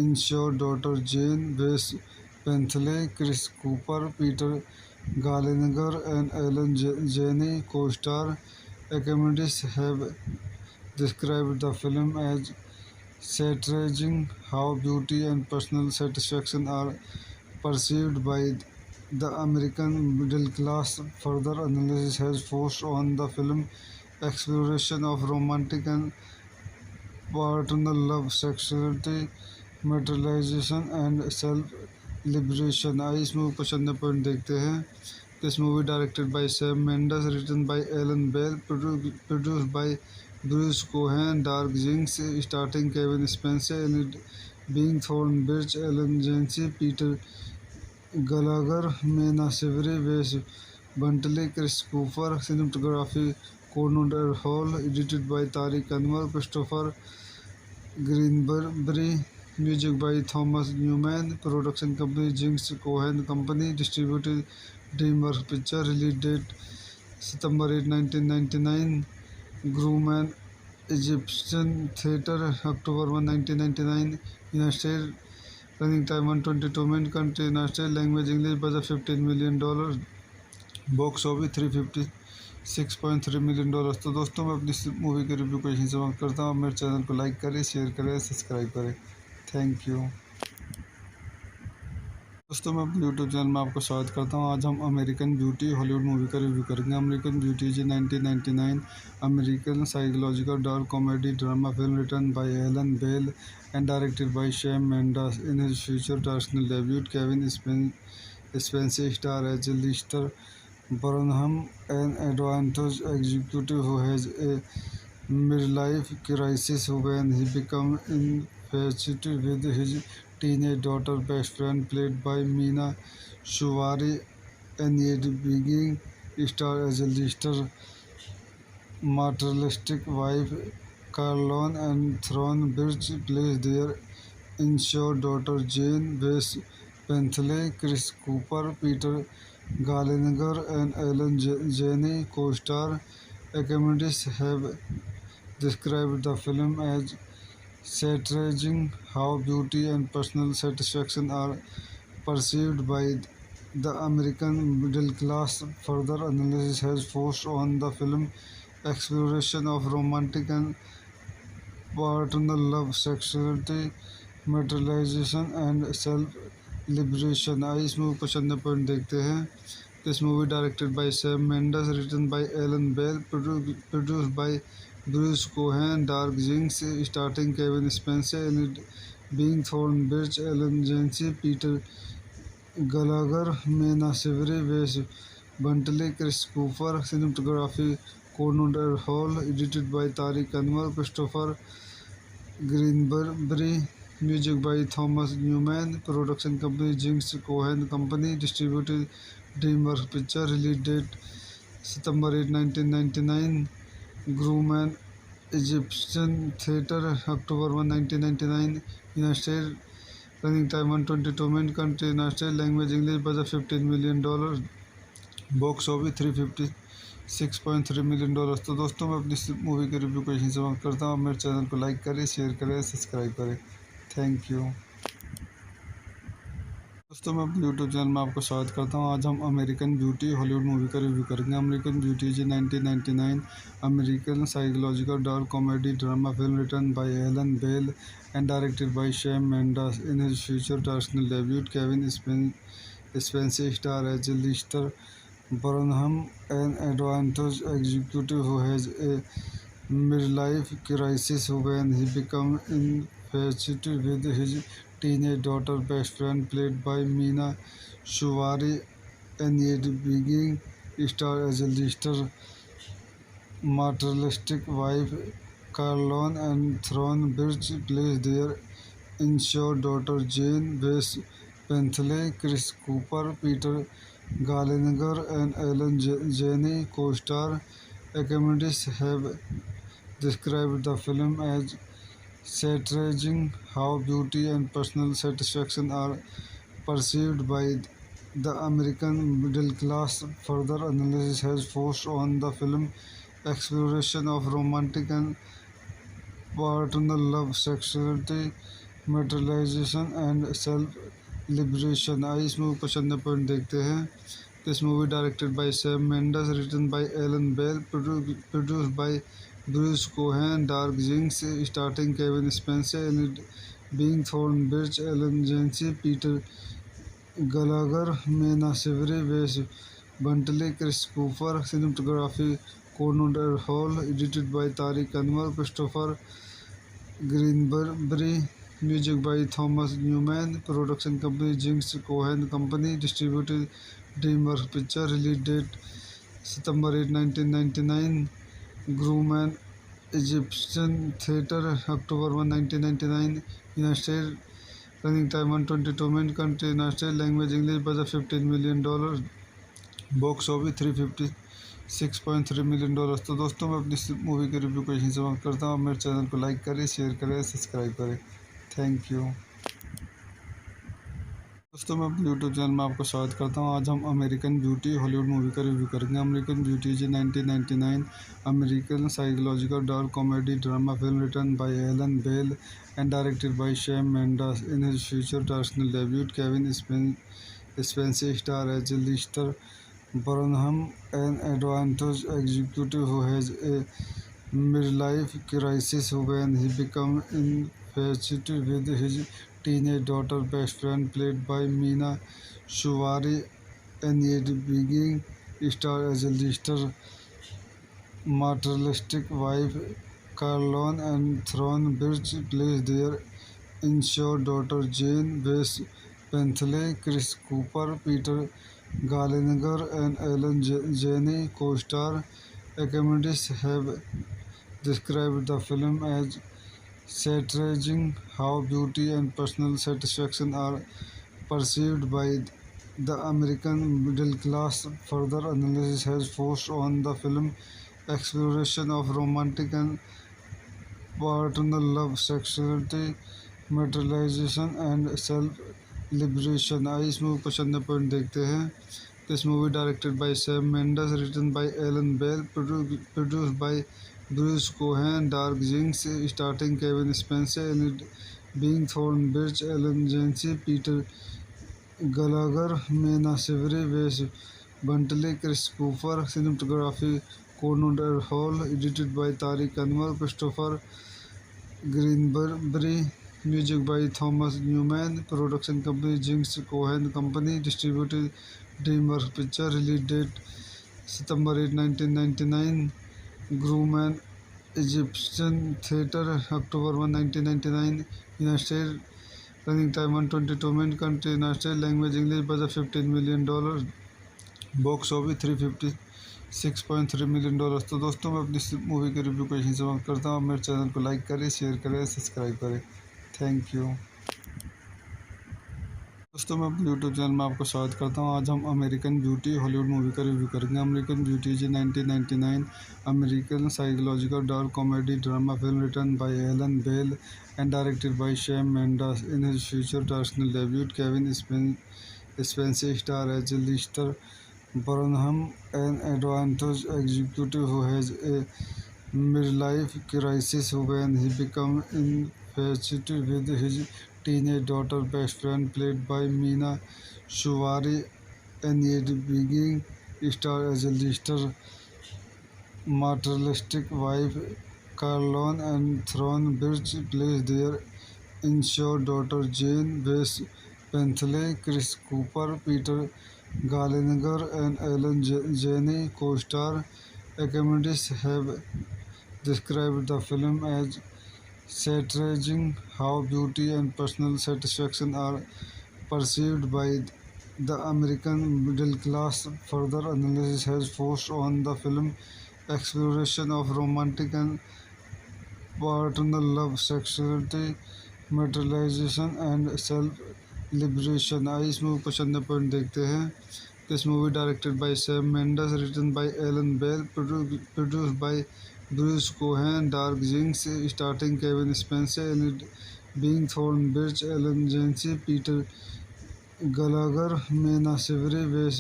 insured daughter Jane Wes Bentley, Chris Cooper, Peter Gallagher, and Ellen Janney co-star. Academics have described the film as satirizing how beauty and personal satisfaction are perceived by the American middle class. Further analysis has focused on the film exploration of romantic and paternal love, sexuality, materialization, and self-liberation। आइए इस movie पसंद point देखते हैं। This movie directed by Sam Mendes, written by Alan Bell, produced by Bruce Cohen, Dark Jinx, starring Kevin Spacey and being Thornbridge, Ellen Jancy, Peter Gallagher, Mena Savory, Wes Bentley, Chris Cooper, cinematography Conrad Hall, edited by Tariq Anwar, Christopher Greenberry, music by Thomas Newman, production company Jinx Cohen Company, distributed DreamWorks Picture, release date September 8, 1999, Grumman Egyptian theater, October 1, 1999, United States, running time 122 minutes, country United States, language English, budget $15 million, box office $356.3 million। तो दोस्तों मैं अपनी movie के review को यहीं समाप्त करता हूँ। मेरे चैनल को लाइक करें, शेयर करें, सब्सक्राइब करें। Thank you. दोस्तों मैं अपने यूट्यूब चैनल में आपको स्वागत करता हूँ। आज हम अमेरिकन ब्यूटी हॉलीवुड मूवी का रिव्यू करेंगे। American beauty is 1999 American psychological dark comedy drama film written by Alan Ball and directed by Sam Mendes. In his future directional debut Kevin Spacey star as Lester Burnham, an advantage executive who has a midlife crisis when he becomes infatuated with his teenage daughter best friend played by Meena Shuvari, and yet being star as a lister materialistic wife. Carlon and Thornbridge plays their insured daughter Jane West Bentley, Chris Cooper, Peter Gallagher, and Ellen Janney co-star. Academics have described the film as satirizing how beauty and personal satisfaction are perceived by the American middle class. Further analysis has focused on the film exploration of romantic and paternal love, sexuality, materialization, and self-liberation। आइए इस movie को चंद point देखते हैं। This movie directed by Sam Mendes, written by Alan Bell, produced by Bruce Cohen, Dark Jinx, starring Kevin Spacey, and being Thornbridge, Ellen Jancy, Peter Gallagher, Mena Shivery, Wes Bentley, Chris Cooper, cinematography Conrad Hall, edited by Tariq Anwar, Christopher Greenberry, music by Thomas Newman, production company Jinx Cohen Company, distributed DreamWorks Pictures, release date September 8, 1999, Grumman Egyptian Theatre, October 1, 1999, United States, running time 122 minutes, country United States, language English, budget $15 million, box office $356.3 million। तो दोस्तों मैं अपनी movie के review को यहीं समाप्त करता हूँ। मेरे चैनल को लाइक करें, शेयर करें, सब्सक्राइब करें। Thank you. दोस्तों मैं अपने यूट्यूब चैनल में आपको स्वागत करता हूँ। आज हम अमेरिकन ब्यूटी हॉलीवुड मूवी का रिव्यू करेंगे। American beauty is 1999 American psychological dark comedy drama film written by Alan Ball and directed by Sam Mendes. In his future directional debut Kevin Spacey star as Lester Burnham, an advantage executive who has a midlife crisis when he becomes infatuated with his teenage daughter best friend played by Meena Shuvari, and yet being star as a lister materialistic wife. Carlon and Thornbridge plays their insured daughter Jane West Bentley, Chris Cooper, Peter Gallagher, and Ellen Janney co-star. Academics have described the film as satirizing how beauty and personal satisfaction are perceived by the American middle class. Further analysis has focused on the film exploration of romantic and paternal love, sexuality, materialization, and self-liberation। आइए इस movie को चंद point देखते हैं। This movie directed by Sam Mendes, written by Alan Bell, produced by Bruce Cohen, Dark Jinx, starring Kevin Spacey, and being Thornbridge, Ellen Jancy, Peter Gallagher, Mena Shivery, Wes Bentley, Chris Cooper, cinematography Conrad Hall, edited by Tariq Anwar, Christopher Greenberry, music by Thomas Newman, production company Jinx Cohen Company, distributed DreamWorks Pictures, release date September 8, 1999, Grumman Egyptian Theatre, October 1, 1999, United States, running time 122 minutes, country United States, language English, budget $15 million, box office $356.3 million। तो दोस्तों मैं अपनी movie के review को यहीं समाप्त करता हूँ। मेरे चैनल को लाइक करें, शेयर करें, सब्सक्राइब करें। Thank you. दोस्तों मैं अपने यूट्यूब चैनल में आपका स्वागत करता हूं। आज हम अमेरिकन ब्यूटी हॉलीवुड मूवी का रिव्यू करेंगे। American beauty is 1999 American psychological dark comedy drama film written by Alan Ball and directed by Sam Mendes. In his future directional debut Kevin Spacey star as Lester Burnham, an advantage executive who has a midlife crisis when he becomes infatuated with his teenage daughter best friend played by Meena Shuvari, and yet being star as a lister materialistic wife. Carlon and Thorne Birch plays their insured daughter Jane West Bentley. Chris Cooper, Peter Gallagher, and Ellen Janney co-star. Academics have described the film as satirizing how beauty and personal satisfaction are perceived by the American middle class. Further analysis has forced on the film exploration of romantic and paternal love, sexuality, materialization, and self-liberation. आइए इस movie पसंद point देखते हैं। This movie directed by Sam Mendes, written by Alan Bell, produced by Bruce Cohen, Dark Jinx, starring Kevin Spacey, and being Thorne Birch, Ellen Janney, Peter Gallagher, Mena Shivery, Wes Bentley, Chris Cooper. Cinematography Conrad Hall, edited by Tariq Anwar, Christopher Greenberry. Music by Thomas Newman. Production company Jinx Cohen Company. Distributed DreamWorks Picture. Release date September 8, 1999. Grumman Egyptian Theatre October 1, 1999. United States. Running time 122 minutes. Country United States. Language English. Budget $15 million. Box office $356.3 million। तो दोस्तों मैं अपनी इस movie के review को यहीं समाप्त करता हूँ। मेरे चैनल को लाइक करें, शेयर करें, सब्सक्राइब करें। Thank you. दोस्तों मैं अपने यूट्यूब चैनल में आपका स्वागत करता हूँ। आज हम अमेरिकन ब्यूटी हॉलीवुड मूवी का रिव्यू करेंगे। American beauty is 1999 American psychological dark comedy drama film written by Alan Ball and directed by Sam Mendes. In his future directional debut Kevin Spacey star as Lester Burnham, an advantage executive who has a midlife crisis when he becomes infatuated with his teenage daughter best friend played by Meena Shuvari, and yet being star as a lister materialistic wife. Carlon and Thorne Birch plays their insured daughter Jane West Bentley. Chris Cooper, Peter Gallagher, and Ellen Janney co-star. Academics have described the film as satirizing how beauty and personal satisfaction are perceived by the American middle class. Further analysis has forced on the film exploration of romantic and paternal love, sexuality, materialization, and self-liberation। आइए इस movie पसंद point देखते हैं। This movie directed by Sam Mendes, written by Alan Bell, produced by Bruce Cohen, Dark Jinx, starring Kevin Spacey, and being Thorne Birch, Ellen Janney, Peter Gallagher, Mena Shivery, Wes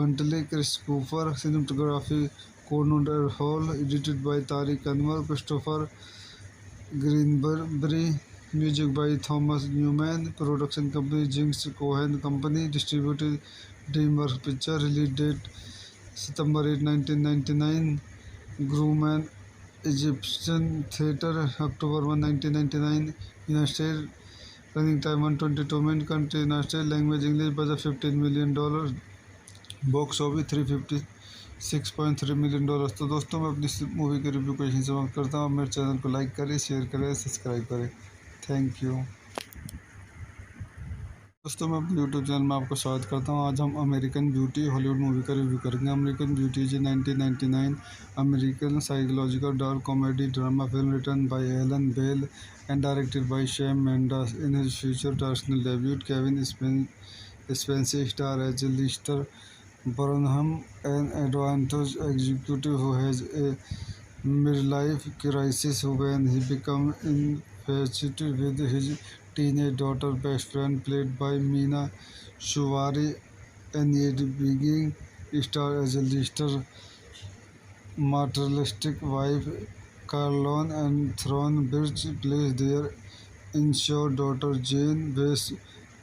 Bentley, Chris Cooper. Cinematography Conrad Hall, edited by Tariq Anwar, Christopher Greenberry. Music by Thomas Newman. Production company Jinx Cohen Company. Distributed DreamWorks Picture. Release date September 8, 1999. Grumman Egyptian Theatre October 1, 1999. United States. Running time 122 minutes. Country United States. Language English. Budget $15 million। Box office $356.3 million। तो दोस्तों मैं अपनी इस movie के review को यहीं समाप्त करता हूँ। मेरे चैनल को लाइक करें, शेयर करें, सब्सक्राइब करें। Thank you. दोस्तों मैं अपने यूट्यूब चैनल में आपका स्वागत करता हूँ। आज हम अमेरिकन ब्यूटी हॉलीवुड मूवी का रिव्यू करेंगे। American beauty is 1999 American psychological dark comedy drama film written by Alan Ball and directed by Sam Mendes. In his future directional debut Kevin Spacey star as Lester Burnham, an advantage executive who has a midlife crisis when he becomes infatuated with his teenage daughter best friend played by Meena Shuvari Enyedbiging star as a lister materialistic wife. Carlon and Thornbridge plays their insured daughter Jane West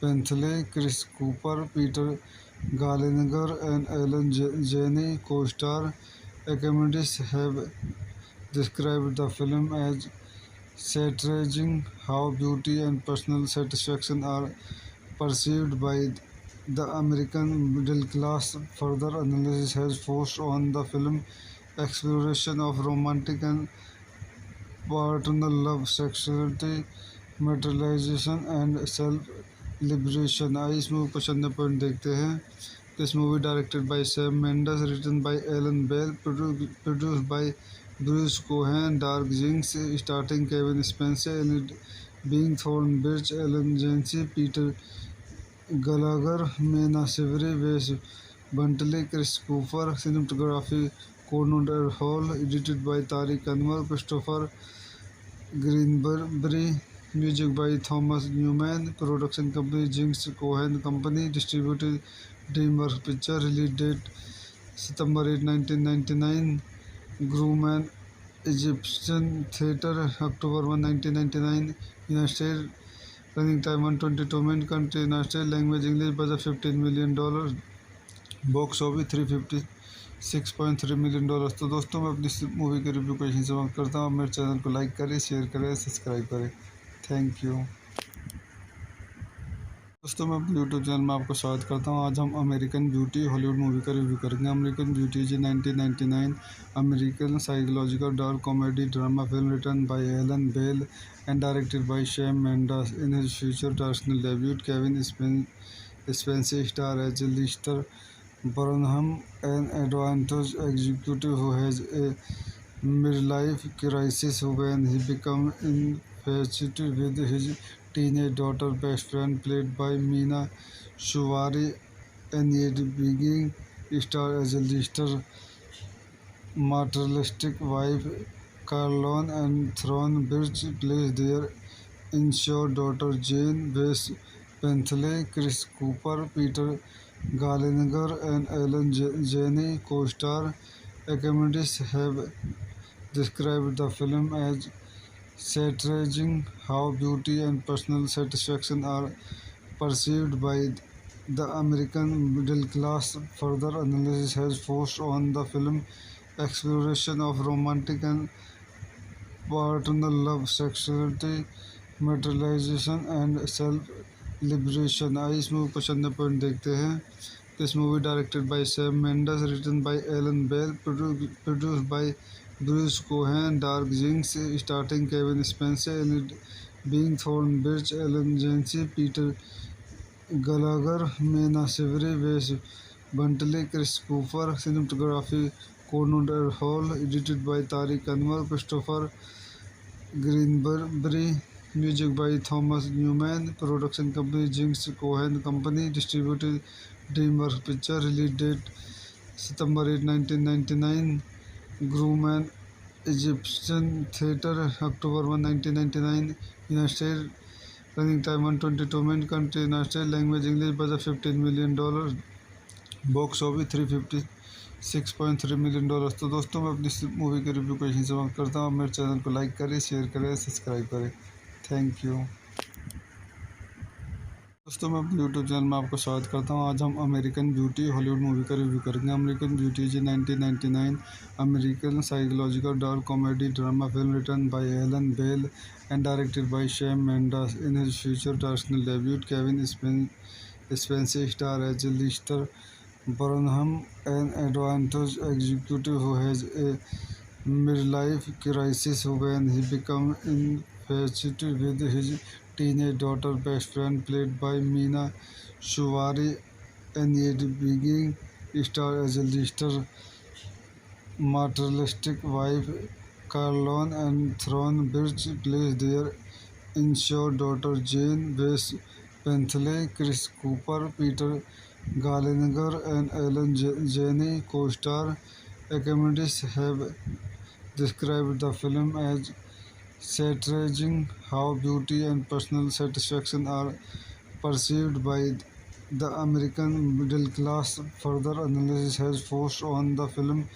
Bentley, Chris Cooper, Peter Gallagher, and Ellen Janney co-star. Academics have described the film as satirizing how beauty and personal satisfaction are perceived by the American middle class. Further analysis has focused on the film exploration of romantic and paternal love, sexuality, materialization and self-liberation. आइए इस movie पसंद point देखते हैं. This movie directed by Sam Mendes, written by Alan Bell, produced by Bruce Cohen, Dark Jinx, starring Kevin Spacey, Elliot Being, Thornbridge, Ellen Jancy, Peter Gallagher, Mena Savory, Wes Bentley, Chris Cooper. Cinematography Conrad Hall, edited by Tariq Anwar, Christopher Greenberry. Music by Thomas Newman. Production company Jinx Cohen Company. Distributed DreamWorks Picture. Release date September 8, 1999. Grumman Egyptian Theatre, October 1, 1999. United States. Running time 122 minutes. Country United States. Language English. Budget $15 million. Box office $356.3 million. तो दोस्तों मैं अपनी movie के review को यहीं समाप्त करता हूँ. मेरे चैनल को लाइक करें, शेयर करें, सब्सक्राइब करें. Thank you. दोस्तों मैं अपने यूट्यूब चैनल में आपको स्वागत करता हूँ. आज हम अमेरिकन ब्यूटी हॉलीवुड मूवी का रिव्यू करेंगे. American beauty is 1999 American psychological dark comedy drama film written by Alan Ball and directed by Sam Mendes. In his future directional debut Kevin Spacey star as Lester Burnham, an advantage executive who has a midlife crisis when he becomes infatuated with his teenage daughter best friend played by Mina Shuvari. Enyedbiging star as a lister materialistic wife. Carlon and Thornbridge plays their insured daughter Jane West Bentley, Chris Cooper, Peter Gallagher, and Ellen Janney co-star. Academics have described the film as satirizing how beauty and personal satisfaction are perceived by the American middle class. Further analysis has focused on the film exploration of romantic and paternal love, sexuality, materialization and self-liberation. आइए इस movie पसंद point देखते हैं. This movie directed by Sam Mendes, written by Alan Bell, produced by Bruce Cohen, Dark Jinx, starring Kevin Spacey, Elliot Being, Thornbridge, Ellen Jancy, Peter Gallagher, Mena Savory, Wes Bentley, Chris Cooper. Cinematography Conrad Hall, edited by Tariq Anwar, Christopher Greenberry. Music by Thomas Newman. Production company Jinx Cohen Company. Distributed DreamWorks Picture. Release date September 8, 1999. Grumman Egyptian Theatre, October 1, 1999. United States. Running time 122 minutes. Country United States. Language English. Budget $15 million. Box office $356.3 million. तो दोस्तों मैं अपनी movie के review को यहीं समाप्त करता हूँ. मेरे चैनल को लाइक करें, शेयर करें, सब्सक्राइब करें. Thank you. दोस्तों मैं अपने यूट्यूब चैनल में आपको स्वागत करता हूँ. आज हम अमेरिकन ब्यूटी हॉलीवुड मूवी का रिव्यू करेंगे. American beauty is 1999 American psychological dark comedy drama film written by Alan Ball and directed by Sam Mendes. In his future directional debut Kevin Spacey star as Lester Burnham, an advantage executive who has a midlife crisis when he becomes infatuated with his teenage daughter best friend played by Mina Shuvari. Enyedbiging star as a lister materialistic wife. Carlon and Thornbridge plays their insured daughter Jane West Bentley, Chris Cooper, Peter Gallagher, and Ellen Janney co-star. Academics have described the film as satirizing how beauty and personal satisfaction are perceived by the American middle class. Further analysis has forced on the film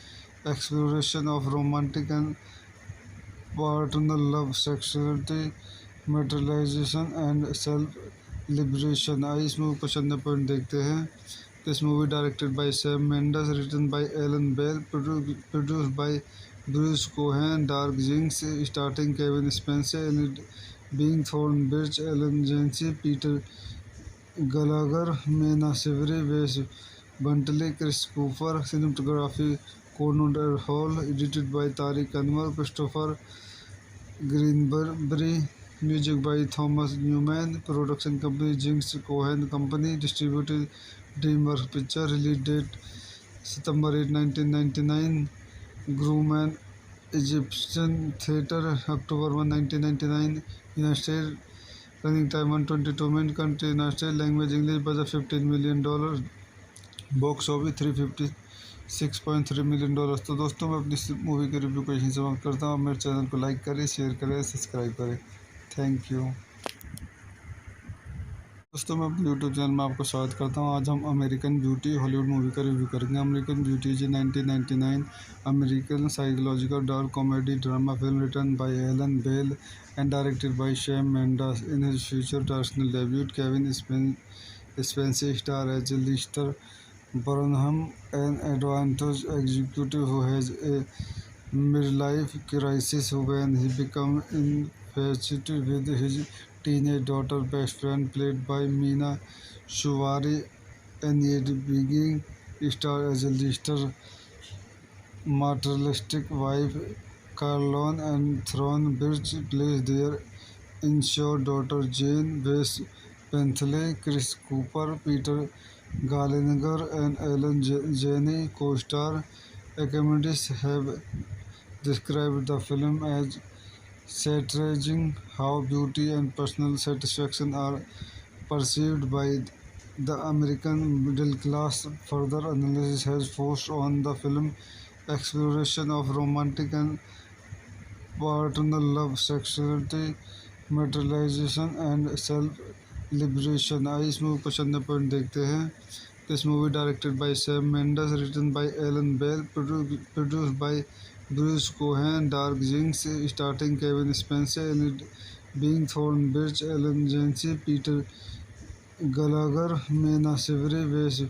exploration of romantic and paternal love, sexuality, materialization and self-liberation. आइए इस movie को चंद point देखते हैं. This movie directed by Sam Mendes, written by Alan Bell, produced by Bruce Cohen, Dark Jinx, starring Kevin Spacey, Ellie Being Thornbridge, Ellen Jancy, Peter Gallagher, Mena Savory, Wes Bentley, Chris Cooper. Cinematography Conrad Hall, edited by Tariq Anwar, Christopher Greenberry. Music by Thomas Newman. Production company Jinx Cohen Company. Distributed DreamWorks Pictures. Release date September 8, 1999. Grumman Egyptian Theatre, October 1, 1999. United States. Running time 122 minutes. Country United States. Language English. Budget $15 million. Box office $356.3 million. तो दोस्तों मैं अपनी movie के review को यहीं समाप्त करता हूँ. मेरे चैनल को लाइक करें, शेयर करें, सब्सक्राइब करें. Thank you. दोस्तों मैं अपने यूट्यूब चैनल में आपको स्वागत करता हूँ. आज हम अमेरिकन ब्यूटी हॉलीवुड मूवी का रिव्यू करेंगे. American beauty is 1999 American psychological dark comedy drama film written by Alan Ball and directed by Sam Mendes. In his future directional debut Kevin Spacey star as Lester Burnham, an advantage executive who has a midlife crisis when he becomes infatuated with his teenage daughter best friend played by Meena Shuvari. Enid Being star as a Lister materialistic wife. Carlon and Thornbridge plays their insured daughter Jane. Wes Bentley, Chris Cooper, Peter Gallagher and Ellen Janney co-star. Academics have described the film as satirizing how beauty and personal satisfaction are perceived by the American middle class. Further analysis has forced on the film exploration of romantic and paternal love, sexuality, materialization and self-liberation. आइए इस movie को चंद point देखते हैं. This movie directed by Sam Mendes, written by Alan Bell, produced by Bruce Cohen, Dark Jinx, starring Kevin Spacey, Ellie Being Thornbridge, Ellen Jancy, Peter Gallagher, Mena Savory, Wes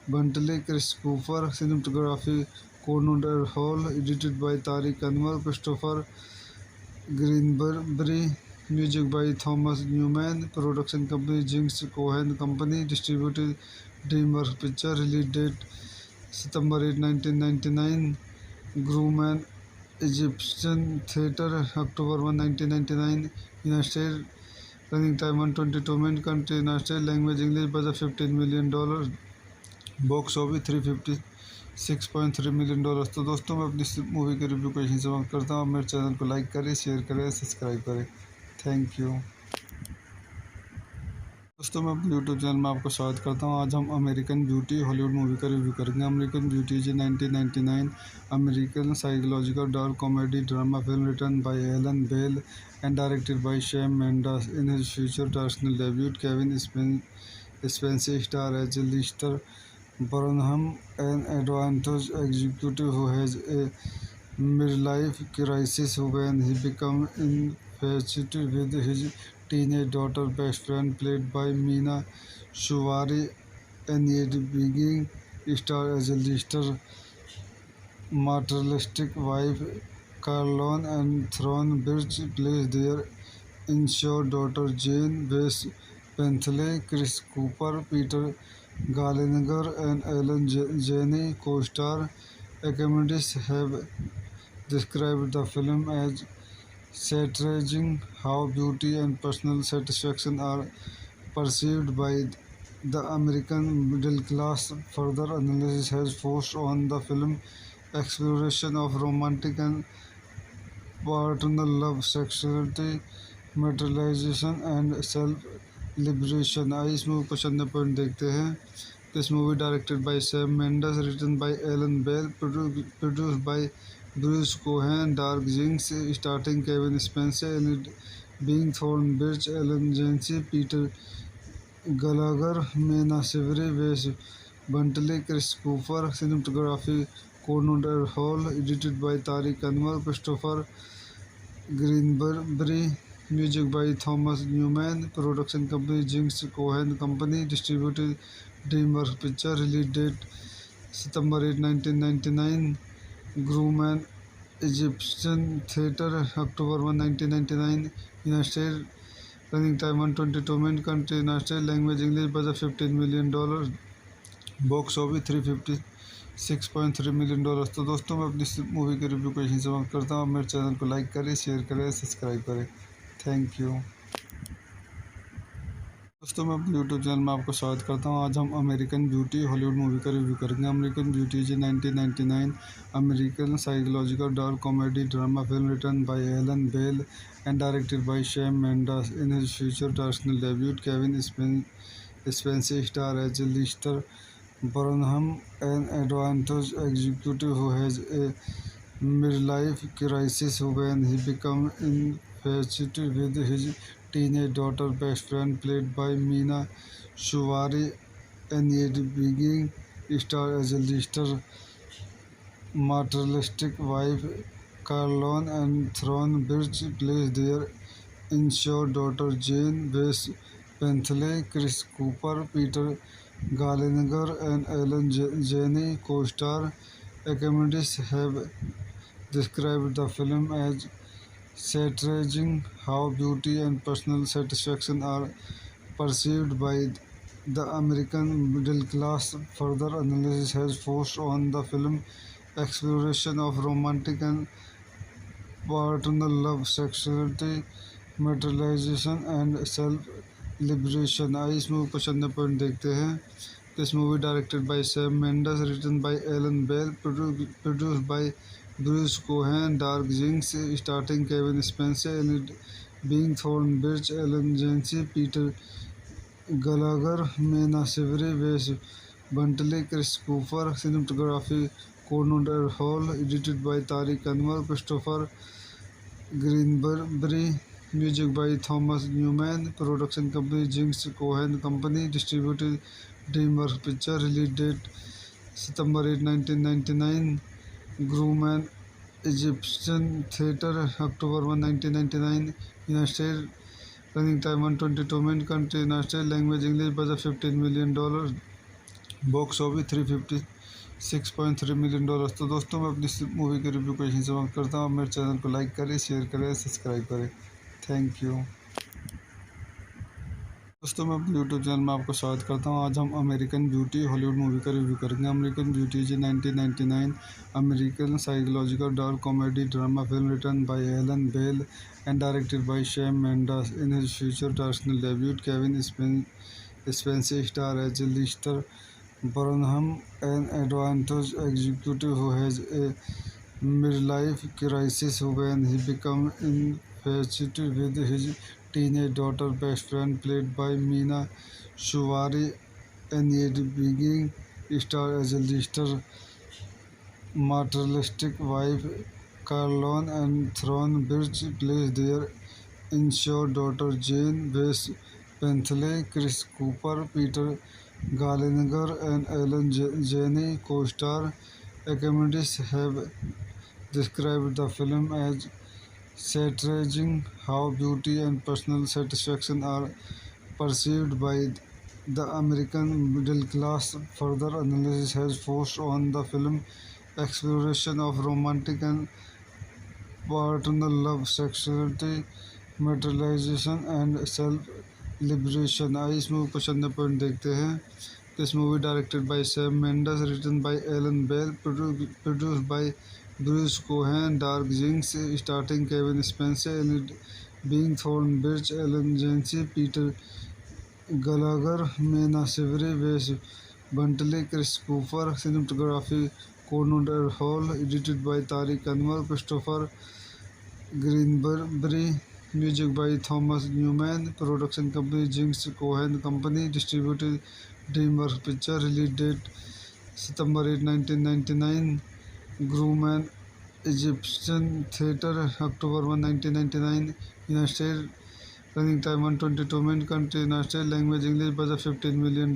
Bentley, Chris Cooper. Cinematography Conrad Hall, edited by Tariq Anwar, Christopher Greenberry. Music by Thomas Newman. Production company Jinx Cohen Company. Distributed DreamWorks Pictures. Release date September 8, 1999. Grumman Egyptian Theatre, October 1, 1999. United States. Running time 122 minutes. Country United States. Language English. Budget $15 million. Box office $356.3 million. तो दोस्तों मैं अपनी movie के review को यहीं समाप्त करता हूँ. मेरे चैनल को लाइक करें, शेयर करें, सब्सक्राइब करें. Thank you. दोस्तों मैं अपने यूट्यूब चैनल में आपको स्वागत करता हूँ. आज हम अमेरिकन ब्यूटी हॉलीवुड मूवी का रिव्यू करेंगे. American beauty is 1999 American psychological dark comedy drama film written by Alan Ball and directed by Sam Mendes. In his future directional debut Kevin Spacey star as Lester Burnham, an advantage executive who has a midlife crisis when he becomes infatuated with his teenage daughter best friend played by Meena Shuvari. Enid Being star as a Lister materialistic wife. Carlon and Thornbridge plays their insured daughter Jane. Wes Bentley, Chris Cooper, Peter Gallagher and Ellen Janney co-star. Academics have described the film as satirizing how beauty and personal satisfaction are perceived by the American middle class. Further analysis has forced on the film exploration of romantic and paternal love, sexuality, materialization and self-liberation. आइए इस movie को चंद point देखते हैं. This movie directed by Sam Mendes, written by Alan Bell, produced by Bruce Cohen, Dark Jinx, starring Kevin Spacey, Ellie Being Thornbridge, Ellen Jancy, Peter Gallagher, Mena Shivery, Wes Bentley, Chris Cooper, cinematography Cornell Hall, edited by Tariq Anwar, Christopher Greenberry, music by Thomas Newman, production company Jinx Cohen Company, distributed DreamWorks Picture, release date September 8, 1999, Grumman Egyptian Theatre, October 1, 1999, United States, running time 122 minutes, country United States, language English, budget $15 million, box office $356.3 million। तो दोस्तों मैं अपनी इस movie के review को यहीं समाप्त करता हूँ। मेरे चैनल को लाइक करें, शेयर करें, सब्सक्राइब करें। Thank you. दोस्तों मैं अपने यूट्यूब चैनल में आपको स्वागत करता हूँ। आज हम अमेरिकन ब्यूटी हॉलीवुड मूवी का रिव्यू करेंगे। American beauty is 1999 American psychological dark comedy drama film written by Alan Ball and directed by Sam Mendes. In his future directional debut Kevin Spacey star as Lester Burnham, an advantage executive who has a midlife crisis when he becomes infatuated with his teenage daughter best friend played by Meena Shuvari. Annette Bening stars as a Lister materialistic wife. Carlon and Thorne Birch plays their insured daughter Jane. Wes Bentley, Chris Cooper, Peter Gallagher, and Ellen Janney co-star. Academics have described the film as satirizing how beauty and personal satisfaction are perceived by the American middle class. Further analysis has focused on the film exploration of romantic and paternal love, sexuality, materialization, and self-liberation। आइए इस movie को चंद point देखते हैं। This movie directed by Sam Mendes, written by Alan Bell, produced by Bruce Cohen, Dark Jinx, starring Kevin Spacey, and being Thorne Birch, Ellen Jancy, Peter Gallagher, Mena Shivery, Wes Bentley, Chris Cooper, cinematography Cornell Hall, edited by Tariq Anwar, Christopher Greenberry, music by Thomas Newman, production company Jinx Cohen Company, distributed DreamWorks Picture, release date September 8, 1999, Grumman Egyptian Theatre, October 1, 1999, United States, running time 122 minutes, country United States, language English, budget $15 million, box office $356.3 million। तो दोस्तों मैं अपनी इस movie के review को यहीं समाप्त करता हूँ। मेरे चैनल को लाइक करें, शेयर करें, सब्सक्राइब करें। Thank you. दोस्तों मैं अपने यूट्यूब चैनल में आपको स्वागत करता हूँ। आज हम अमेरिकन ब्यूटी हॉलीवुड मूवी का रिव्यू करेंगे। American beauty is 1999 American psychological dark comedy drama film written by Alan Ball and directed by Sam Mendes. In his future directional debut Kevin Spacey star as Lester Burnham, an advantage executive who has a midlife crisis when he becomes infatuated with his teenage daughter best friend played by Meena Shuvari. Annette Bening stars as a Lister materialistic wife. Carlon and Thorne Birch plays their insured daughter Jane. Wes Bentley, Chris Cooper, Peter Gallagher, and Ellen Janney co-star. Academics have described the film as satirizing how beauty and personal satisfaction are perceived by the American middle class. Further analysis has focused on the film exploration of romantic and paternal love, sexuality, materialization, and self-liberation। आइए इस movie को चंद point देखते हैं। This movie directed by Sam Mendes, written by Alan Bell, produced by Bruce Cohen, Dark Jinx, starring Kevin Spacey, and being Thorne Birch, Ellen Jancy, Peter Gallagher, Mena Shivery, Wes Bentley, Chris Cooper, cinematography Cornell Hall, edited by Tariq Anwar, Christopher Greenberry, music by Thomas Newman, production company Jinx Cohen Company, distributed DreamWorks Picture, release date September 8, 1999, Grumman Egyptian Theatre, October 1, 1999, United States, running time 122 minute, country United, language English, budget $15 million,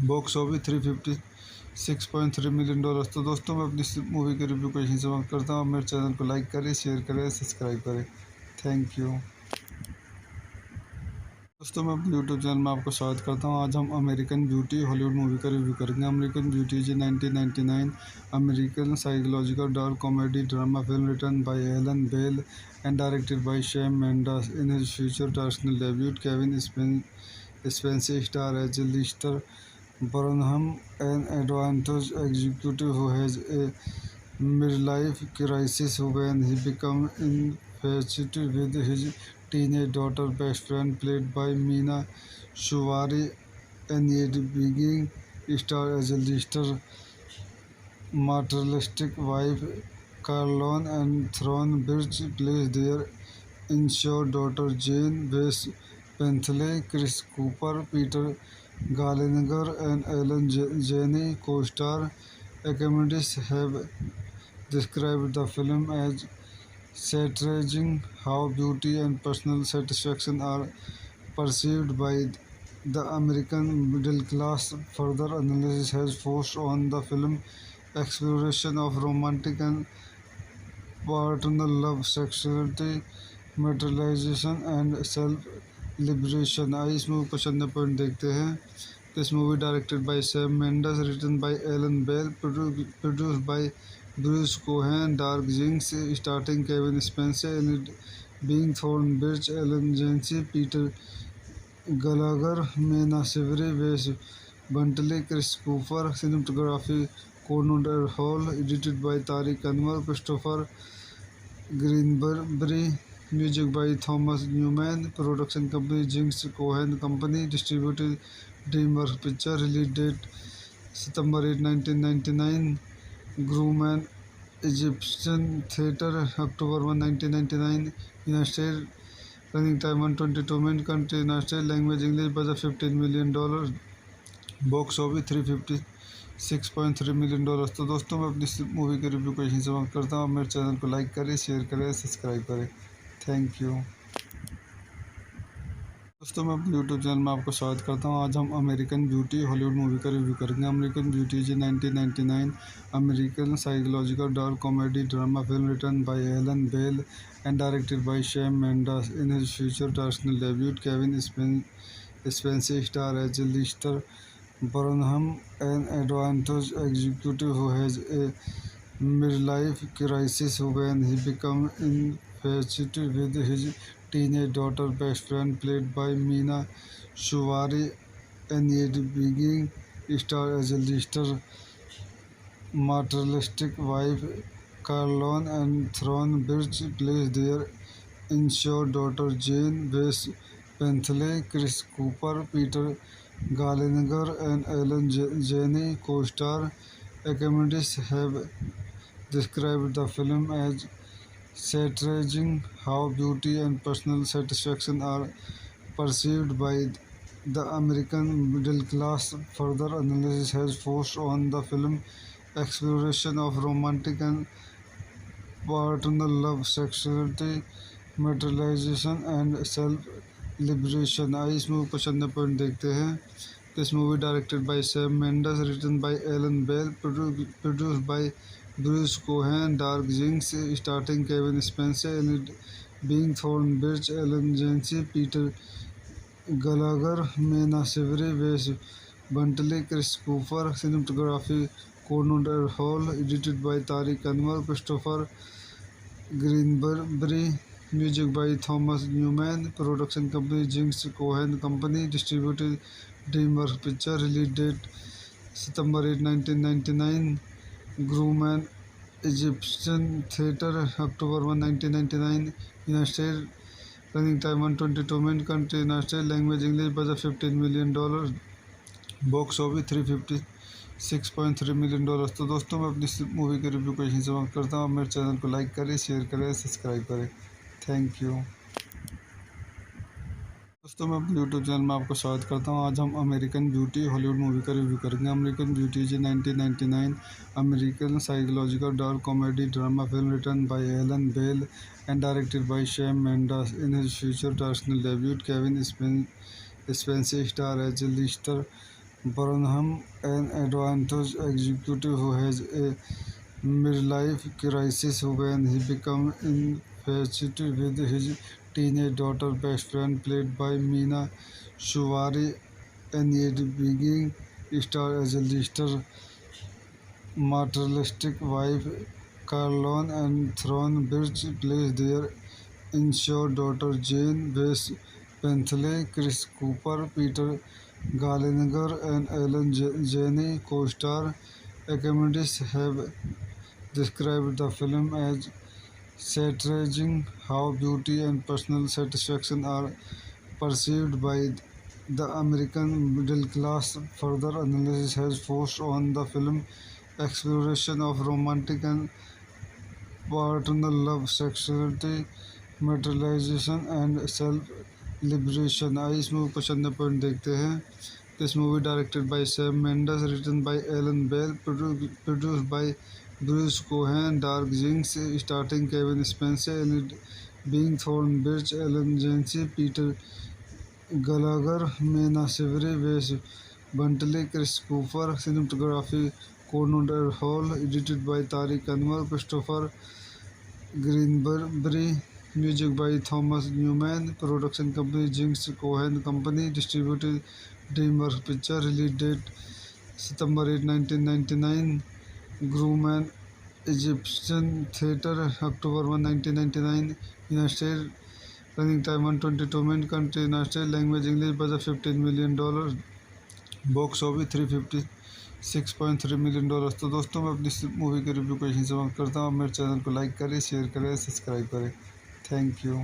box office $356.3 million. तो दोस्तों मैं अपनी movie के review को यहीं समाप्त करता हूँ। मेरे चैनल को लाइक करें, शेयर करें, सब्सक्राइब करें। Thank you. दोस्तों मैं अपने यूट्यूब चैनल में आपको स्वागत करता हूँ। आज हम अमेरिकन ब्यूटी हॉलीवुड मूवी का रिव्यू करेंगे। American beauty is 1999 American psychological dark comedy drama film written by Alan Ball and directed by Sam Mendes. In his future directional debut, Kevin Spacey star as Lester Burnham, an advantage executive who has a midlife crisis when he becomes infatuated with his teenage daughter best friend, played by Meena Shuvari, and yet being star as a lister materialistic wife. Carlon and Thorne Birch plays their insured daughter Jane West Bentley. Chris Cooper, Peter Gallagher, and Ellen Janney co-star. Academics have described the film as satirizing how beauty and personal satisfaction are perceived by the American middle class. Further analysis has focused on the film exploration of romantic and paternal love, sexuality, materialization, and self-liberation। आइए इस movie को चंद point देखते हैं। This movie directed by Sam Mendes, written by Alan Bell, produced by Bruce Cohen, Dark Jinx, starring Kevin Spacey, and being Thorne Birch, Ellen Jancy, Peter Gallagher, Mena Shivery, Wes Bentley, Chris Cooper, cinematography Conrad Hall, edited by Tariq Anwar, Christopher Greenberry, music by Thomas Newman, production company Jinx Cohen Company, distributed DreamWorks Pictures, release date September 8, 1999, Grumman Egyptian Theatre, October 1, 1999, United States, running time 122 minutes, country United States, language English, budget $15 million, box office $356.3 million. तो दोस्तों मैं अपनी movie के review को यहीं समाप्त करता हूँ। मेरे चैनल को लाइक करें, शेयर करें, सब्सक्राइब करें। Thank you. दोस्तों मैं अपने यूट्यूब चैनल में आपको स्वागत करता हूँ। आज हम अमेरिकन ब्यूटी हॉलीवुड मूवी का रिव्यू करेंगे। American beauty is 1999 American psychological dark comedy drama film written by Alan Ball and directed by Sam Mendes. In his future directional debut, Kevin Spacey star as Lester Burnham, an advantage executive who has a midlife crisis when he becomes infatuated with his teenage daughter best friend, played by Meena Shuvari, and yet being star as a lister materialistic wife. Carlon and Thorne Birch plays their insured daughter Jane West Bentley. Chris Cooper, Peter Gallagher, and Ellen Janney co-star. Academics have described the film as satirizing how beauty and personal satisfaction are perceived by the American middle class. Further analysis has focused on the film exploration of romantic and paternal love, sexuality, materialization, and self-liberation। आइए इस movie को चंद point देखते हैं। This movie directed by Sam Mendes, written by Alan Bell, produced by Bruce Cohen, Dark Jinx, starring Kevin Spacey, and being Thorne Birch, Ellen Jancy, Peter Gallagher, Mena Shivery, Wes Bentley, Chris Cooper, cinematography Conrad Hall, edited by Tariq Anwar, Christopher Greenberry, music by Thomas Newman, production company Jinx Cohen Company, distributed DreamWorks Pictures, release date September 8, 1999, Grumman Egyptian Theatre, October 1, 1999, United States, running time 122 minutes, country United States, language English, budget $15 million, box office $356.3 million. तो दोस्तों मैं अपनी movie के review को यहीं समाप्त करता हूँ। मेरे चैनल को लाइक करें, शेयर करें, सब्सक्राइब करें। Thank you. दोस्तों मैं अपने यूट्यूब चैनल में आपका स्वागत करता हूं। आज हम अमेरिकन ब्यूटी हॉलीवुड मूवी का रिव्यू करेंगे। American beauty is 1999 American psychological dark comedy drama film written by Alan Ball and directed by Sam Mendes. In his future directional debut Kevin Spacey star as Lester Burnham, an advantage executive who has a midlife crisis when he becomes infatuated with his teenage daughter best friend played by Meena Shuvari, and yet being star as a lister materialistic wife. Carlon and Thorne Birch plays their insured daughter Jane West Bentley. Chris Cooper, Peter Gallagher, and Ellen Janney co-star. Academics have described the film as satirizing how beauty and personal satisfaction are perceived by the American middle class. Further analysis has forced on the film exploration of romantic and paternal love, sexuality, materialization, and self-liberation. आइए इस movie को चंद point देखते हैं। This movie directed by Sam Mendes, written by Alan Bell, produced by Bruce Cohen, Dark Jinx, starring Kevin Spacey, and being Thorne Birch, Ellen Jancy, Peter Gallagher, Mena Shivery, Wes Bentley, Chris Cooper. Cinematography Conrad Hall, edited by Tariq Anwar, Christopher Greenberry. Music by Thomas Newman. Production company Jinx Cohen Company. Distributed DreamWorks Picture. Release date September 8, 1999. Grumman Egyptian Theatre October 1, 1999. United States. Running time 122 minutes. Country United States. Language English. Budget $15 million. Box office $356.3 million। तो दोस्तों मैं अपनी इस movie के review को यहीं समाप्त करता हूँ। मेरे चैनल को लाइक करें, शेयर करें, सब्सक्राइब करें। Thank you.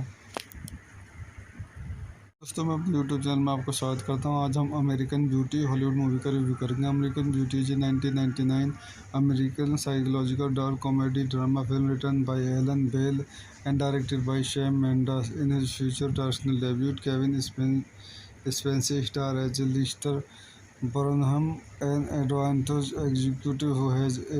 दोस्तों मैं अपने यूट्यूब चैनल में आपका स्वागत करता हूँ। आज हम अमेरिकन ब्यूटी हॉलीवुड मूवी का रिव्यू करेंगे। American beauty is 1999 American psychological dark comedy drama film written by Alan Ball and directed by Sam Mendes. In his future directional debut Kevin Spacey star as Lester Burnham, an advantage executive who has a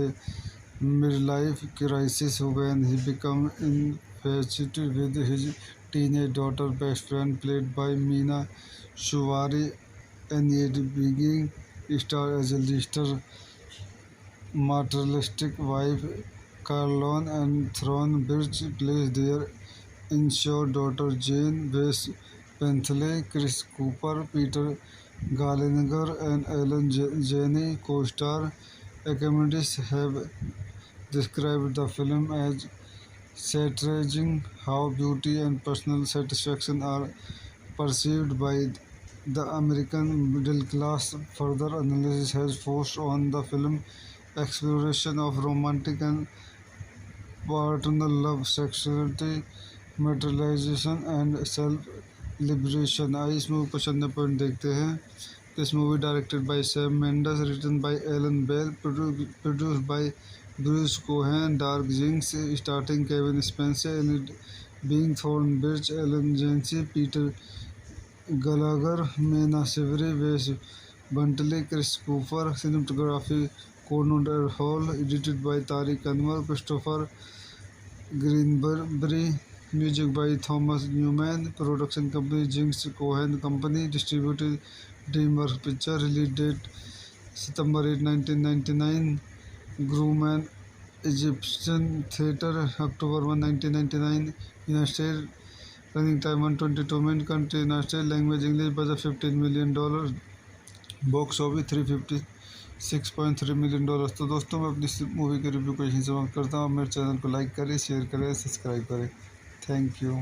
midlife crisis when he becomes infatuated with his teenage daughter best friend played by Meena Shuvari, and yet being star as a lister materialistic wife. Carlon and Thorne Birch plays their insured daughter Jane West Bentley. Chris Cooper, Peter Gallagher, and Ellen Janney co-star. Academics have described the film as satirizing how beauty and personal satisfaction are perceived by the American middle class. Further analysis has forced on the film exploration of romantic and paternal love, sexuality, materialization, and self-liberation। आइए इस movie को चंद point देखते हैं। This movie directed by Sam Mendes, written by Alan Bell, produced by Bruce Cohen, Dark Jinx, starring Kevin Spacey, and being Thorne Birch, Ellen Jancy, Peter Gallagher, Mena Shivery, Wes Bentley, Chris Cooper. Cinematography Conrad Hall, edited by Tariq Anwar, Christopher Greenberry. Music by Thomas Newman. Production company Jinx Cohen Company. Distributed DreamWorks Picture. Release date September 8, 1999. Grumman Egyptian Theatre October 1, 1999. United States. Running time 122 minutes. Country United States. Language English. Budget $15 million। Box office $356.3 million। तो दोस्तों मैं अपनी इस movie के review को यहीं समाप्त करता हूँ। मेरे चैनल को लाइक करें, शेयर करें, सब्सक्राइब करें। Thank you.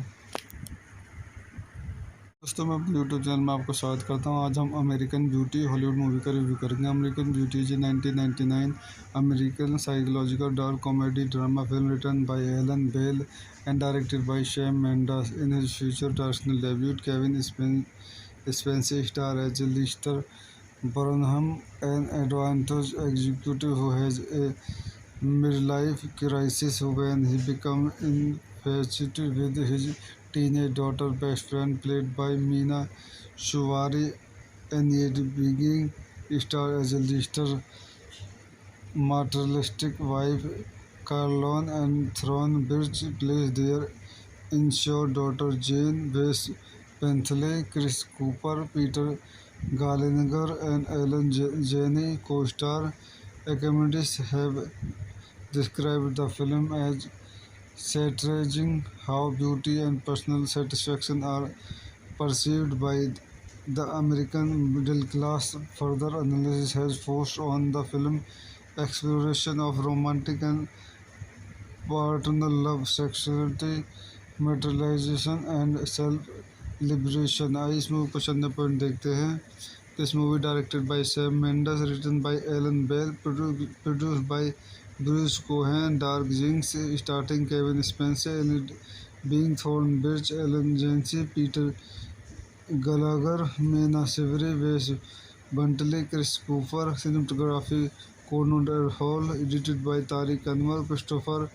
दोस्तों मैं अपने यूट्यूब चैनल में आपका स्वागत करता हूँ। आज हम अमेरिकन ब्यूटी हॉलीवुड मूवी का रिव्यू करेंगे। American beauty is 1999 American psychological dark comedy drama film written by Alan Ball and directed by Sam Mendes. In his future directional debut Kevin Spacey star as Lester Burnham, an advantage executive who has a midlife crisis when he becomes infatuated with his teenage daughter best friend played by Meena Shuvari and yet being star as a lister materialistic wife. Carlon and Thorne Birch plays their insured daughter Jane West Bentley, Chris Cooper, Peter Gallagher, and Ellen Janney co-star. Academics have described the film as satirizing how beauty and personal satisfaction are perceived by the American middle class. Further analysis has focused on the film exploration of romantic and paternal love, sexuality, materialization and self-liberation. आइए इस movie को चंद point देखते हैं. This movie directed by Sam Mendes, written by Alan Bell, produced by Bruce Cohen, Dark Jinx, starring Kevin Spacey, and being Thorne Birch, Ellen Jancy, Peter Gallagher, Mena Shivery, Wes Bentley, Chris Cooper. Cinematography Conrad Hall, edited by Tariq Anwar, Christopher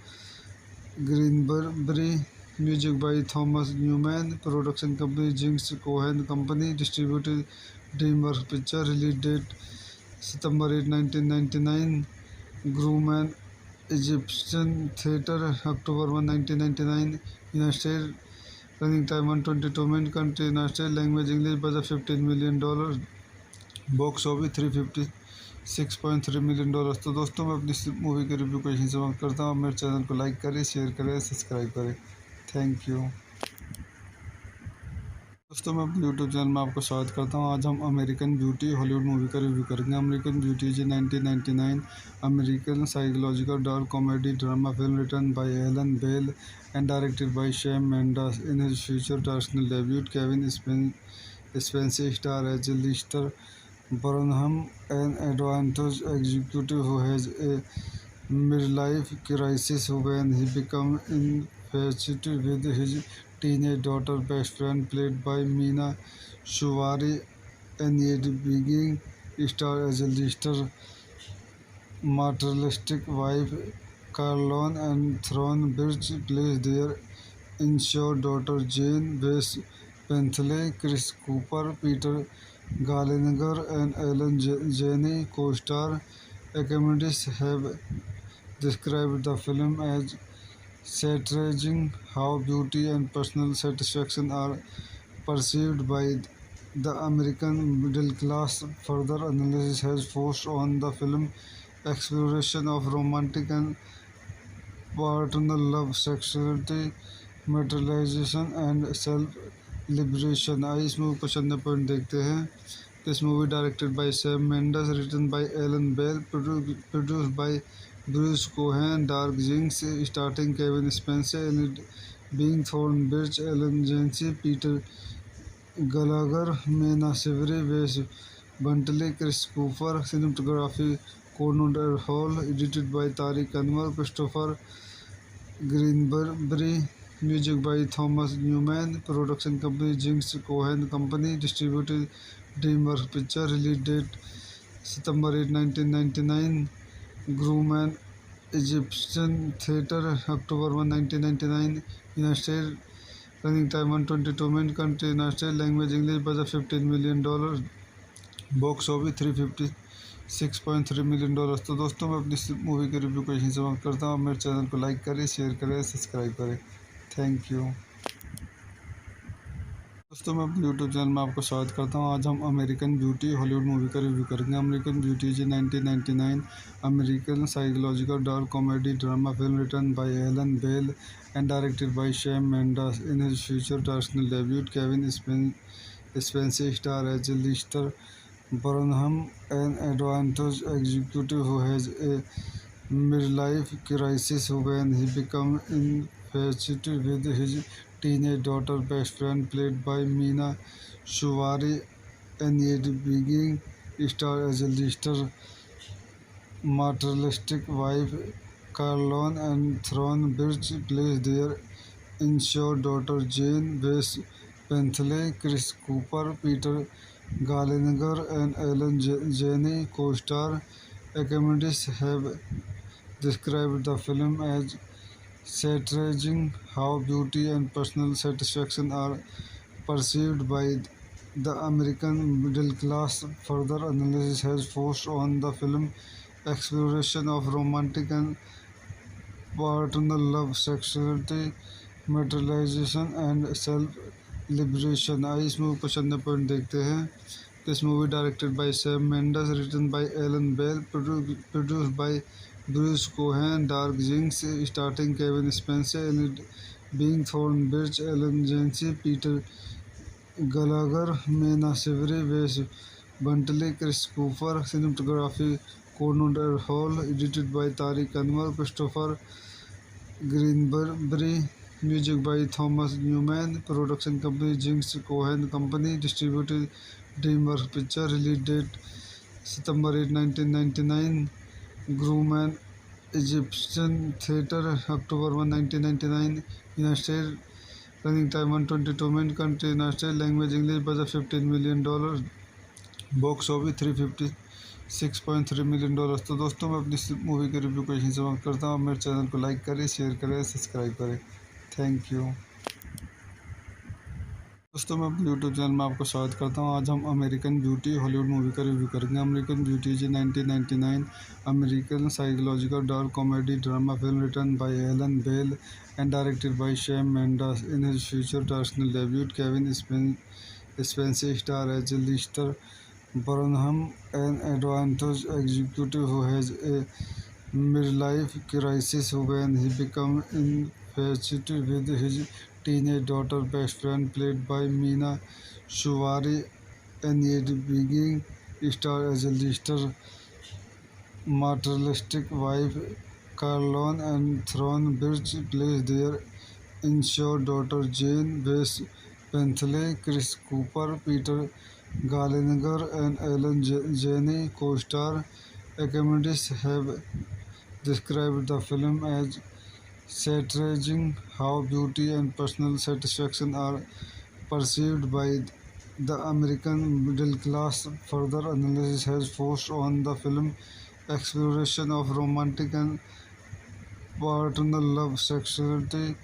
Greenberry. Music by Thomas Newman. Production company Jinx Cohen Company. Distributed DreamWorks Picture. Release date September 8, 1999. Grumman Egyptian Theatre October 1, 1999. United States. Running time 122 minutes. Country United States. Language English. Budget $15 million. Box office $356.3 million. तो दोस्तों मैं अपनी movie के review को यहीं समाप्त करता हूँ. मेरे चैनल को लाइक करें, शेयर करें, सब्सक्राइब करें. Thank you. दोस्तों मैं अपने यूट्यूब चैनल में आपको स्वागत करता हूँ. आज हम अमेरिकन ब्यूटी हॉलीवुड मूवी का रिव्यू करेंगे. American beauty is 1999 American psychological dark comedy drama film written by Alan Ball and directed by Sam Mendes. In his future directional debut Kevin Spacey star as Lester Burnham, an advantage executive who has a midlife crisis when he becomes infatuated with his teenage daughter best friend played by Meena Shuvari, and yet being star as a lister materialistic wife. Carlon and Thorne Birch plays their insured daughter Jane West Bentley, Chris Cooper, Peter Gallagher, and Ellen Janney co-star. Academics have described the film as satirizing how beauty and personal satisfaction are perceived by the American middle class. Further analysis has focused on the film exploration of romantic and paternal love, sexuality, materialization and self-liberation. आइए इस movie को चंद point देखते हैं. This movie directed by Sam Mendes, written by Alan Bell, produced by Bruce Cohen, Dark Jinx, starring Kevin Spacey, and being Thorne Birch, Ellen Jancy, Peter Gallagher, Mena Shivery, Wes Bentley, Chris Cooper. Cinematography Conrad Hall, edited by Tariq Anwar, Christopher Greenberry. Music by Thomas Newman. Production company Jinx Cohen Company. Distributed DreamWorks Picture. Release date September 8, 1999. Grumman Egyptian Theatre October 1, 1999. United States. Running time 122 minutes. Country United States. Language English. Budget $15 million. Box office $356.3 million. तो दोस्तों मैं अपनी movie के review को यहीं समाप्त करता हूँ. मेरे चैनल को लाइक करें, शेयर करें, सब्सक्राइब करें. Thank you. दोस्तों मैं अपने यूट्यूब चैनल में आपको स्वागत करता हूँ. आज हम अमेरिकन ब्यूटी हॉलीवुड मूवी का रिव्यू करेंगे. American beauty is 1999 American psychological dark comedy drama film written by Alan Ball and directed by Sam Mendes. In his future directional debut Kevin Spacey star as Lester Burnham, an advantage executive who has a midlife crisis when he becomes infatuated with his teenage daughter best friend played by Meena Shuvari, and yet being star as a lister materialistic wife. Carlon and Thorne Birch plays their insured daughter Jane West Bentley, Chris Cooper, Peter Gallagher, and Ellen Janney co-star. Academics have described the film as satirizing how beauty and personal satisfaction are perceived by the American middle class. Further analysis has focused on the film exploration of romantic and paternal love, sexuality, materialization and self-liberation. आइए इस movie को चंद point देखते हैं. This movie directed by Sam Mendes, written by Alan Bell, produced by Bruce Cohen, Dark Jinx, starring Kevin Spacey, Ellie Being Thornbridge, Ellen Jancy, Peter Gallagher, Mena Savory, Wes Bentley, Chris Cooper. Cinematography Conrad Hall, edited by Tariq Anwar, Christopher Greenberry. Music by Thomas Newman. Production company Jinx Cohen Company. Distributed DreamWorks Pictures. Release date September 8, 1999. Grumman Egyptian Theatre, October 1, 1999. United States. Running time 122 minutes. Country United States. Language English. Budget $15 million. Box office $356.3 million. तो दोस्तों मैं अपनी movie के review को यहीं समाप्त करता हूँ. मेरे चैनल को लाइक करें, शेयर करें, सब्सक्राइब करें. Thank you. दोस्तों मैं अपने यूट्यूब चैनल में आपको स्वागत करता हूँ. आज हम अमेरिकन ब्यूटी हॉलीवुड मूवी का रिव्यू करेंगे. American beauty is 1999 American psychological dark comedy drama film written by Alan Ball and directed by Sam Mendes. In his future directional debut Kevin Spacey star as Lester Burnham, an advantage executive who has a midlife crisis when he becomes infatuated with his teenage daughter best friend, played by Meena Shuvari, and yet being star as a Lister materialistic wife. Carlon and Thornbridge plays their insured daughter Jane. Wes Bentley, Chris Cooper, Peter Gallagher and Ellen Janney co-star. Academics have described the film as satirizing how beauty and personal satisfaction are perceived by the American middle class. Further analysis has focused on the film exploration of romantic and paternal love, sexuality,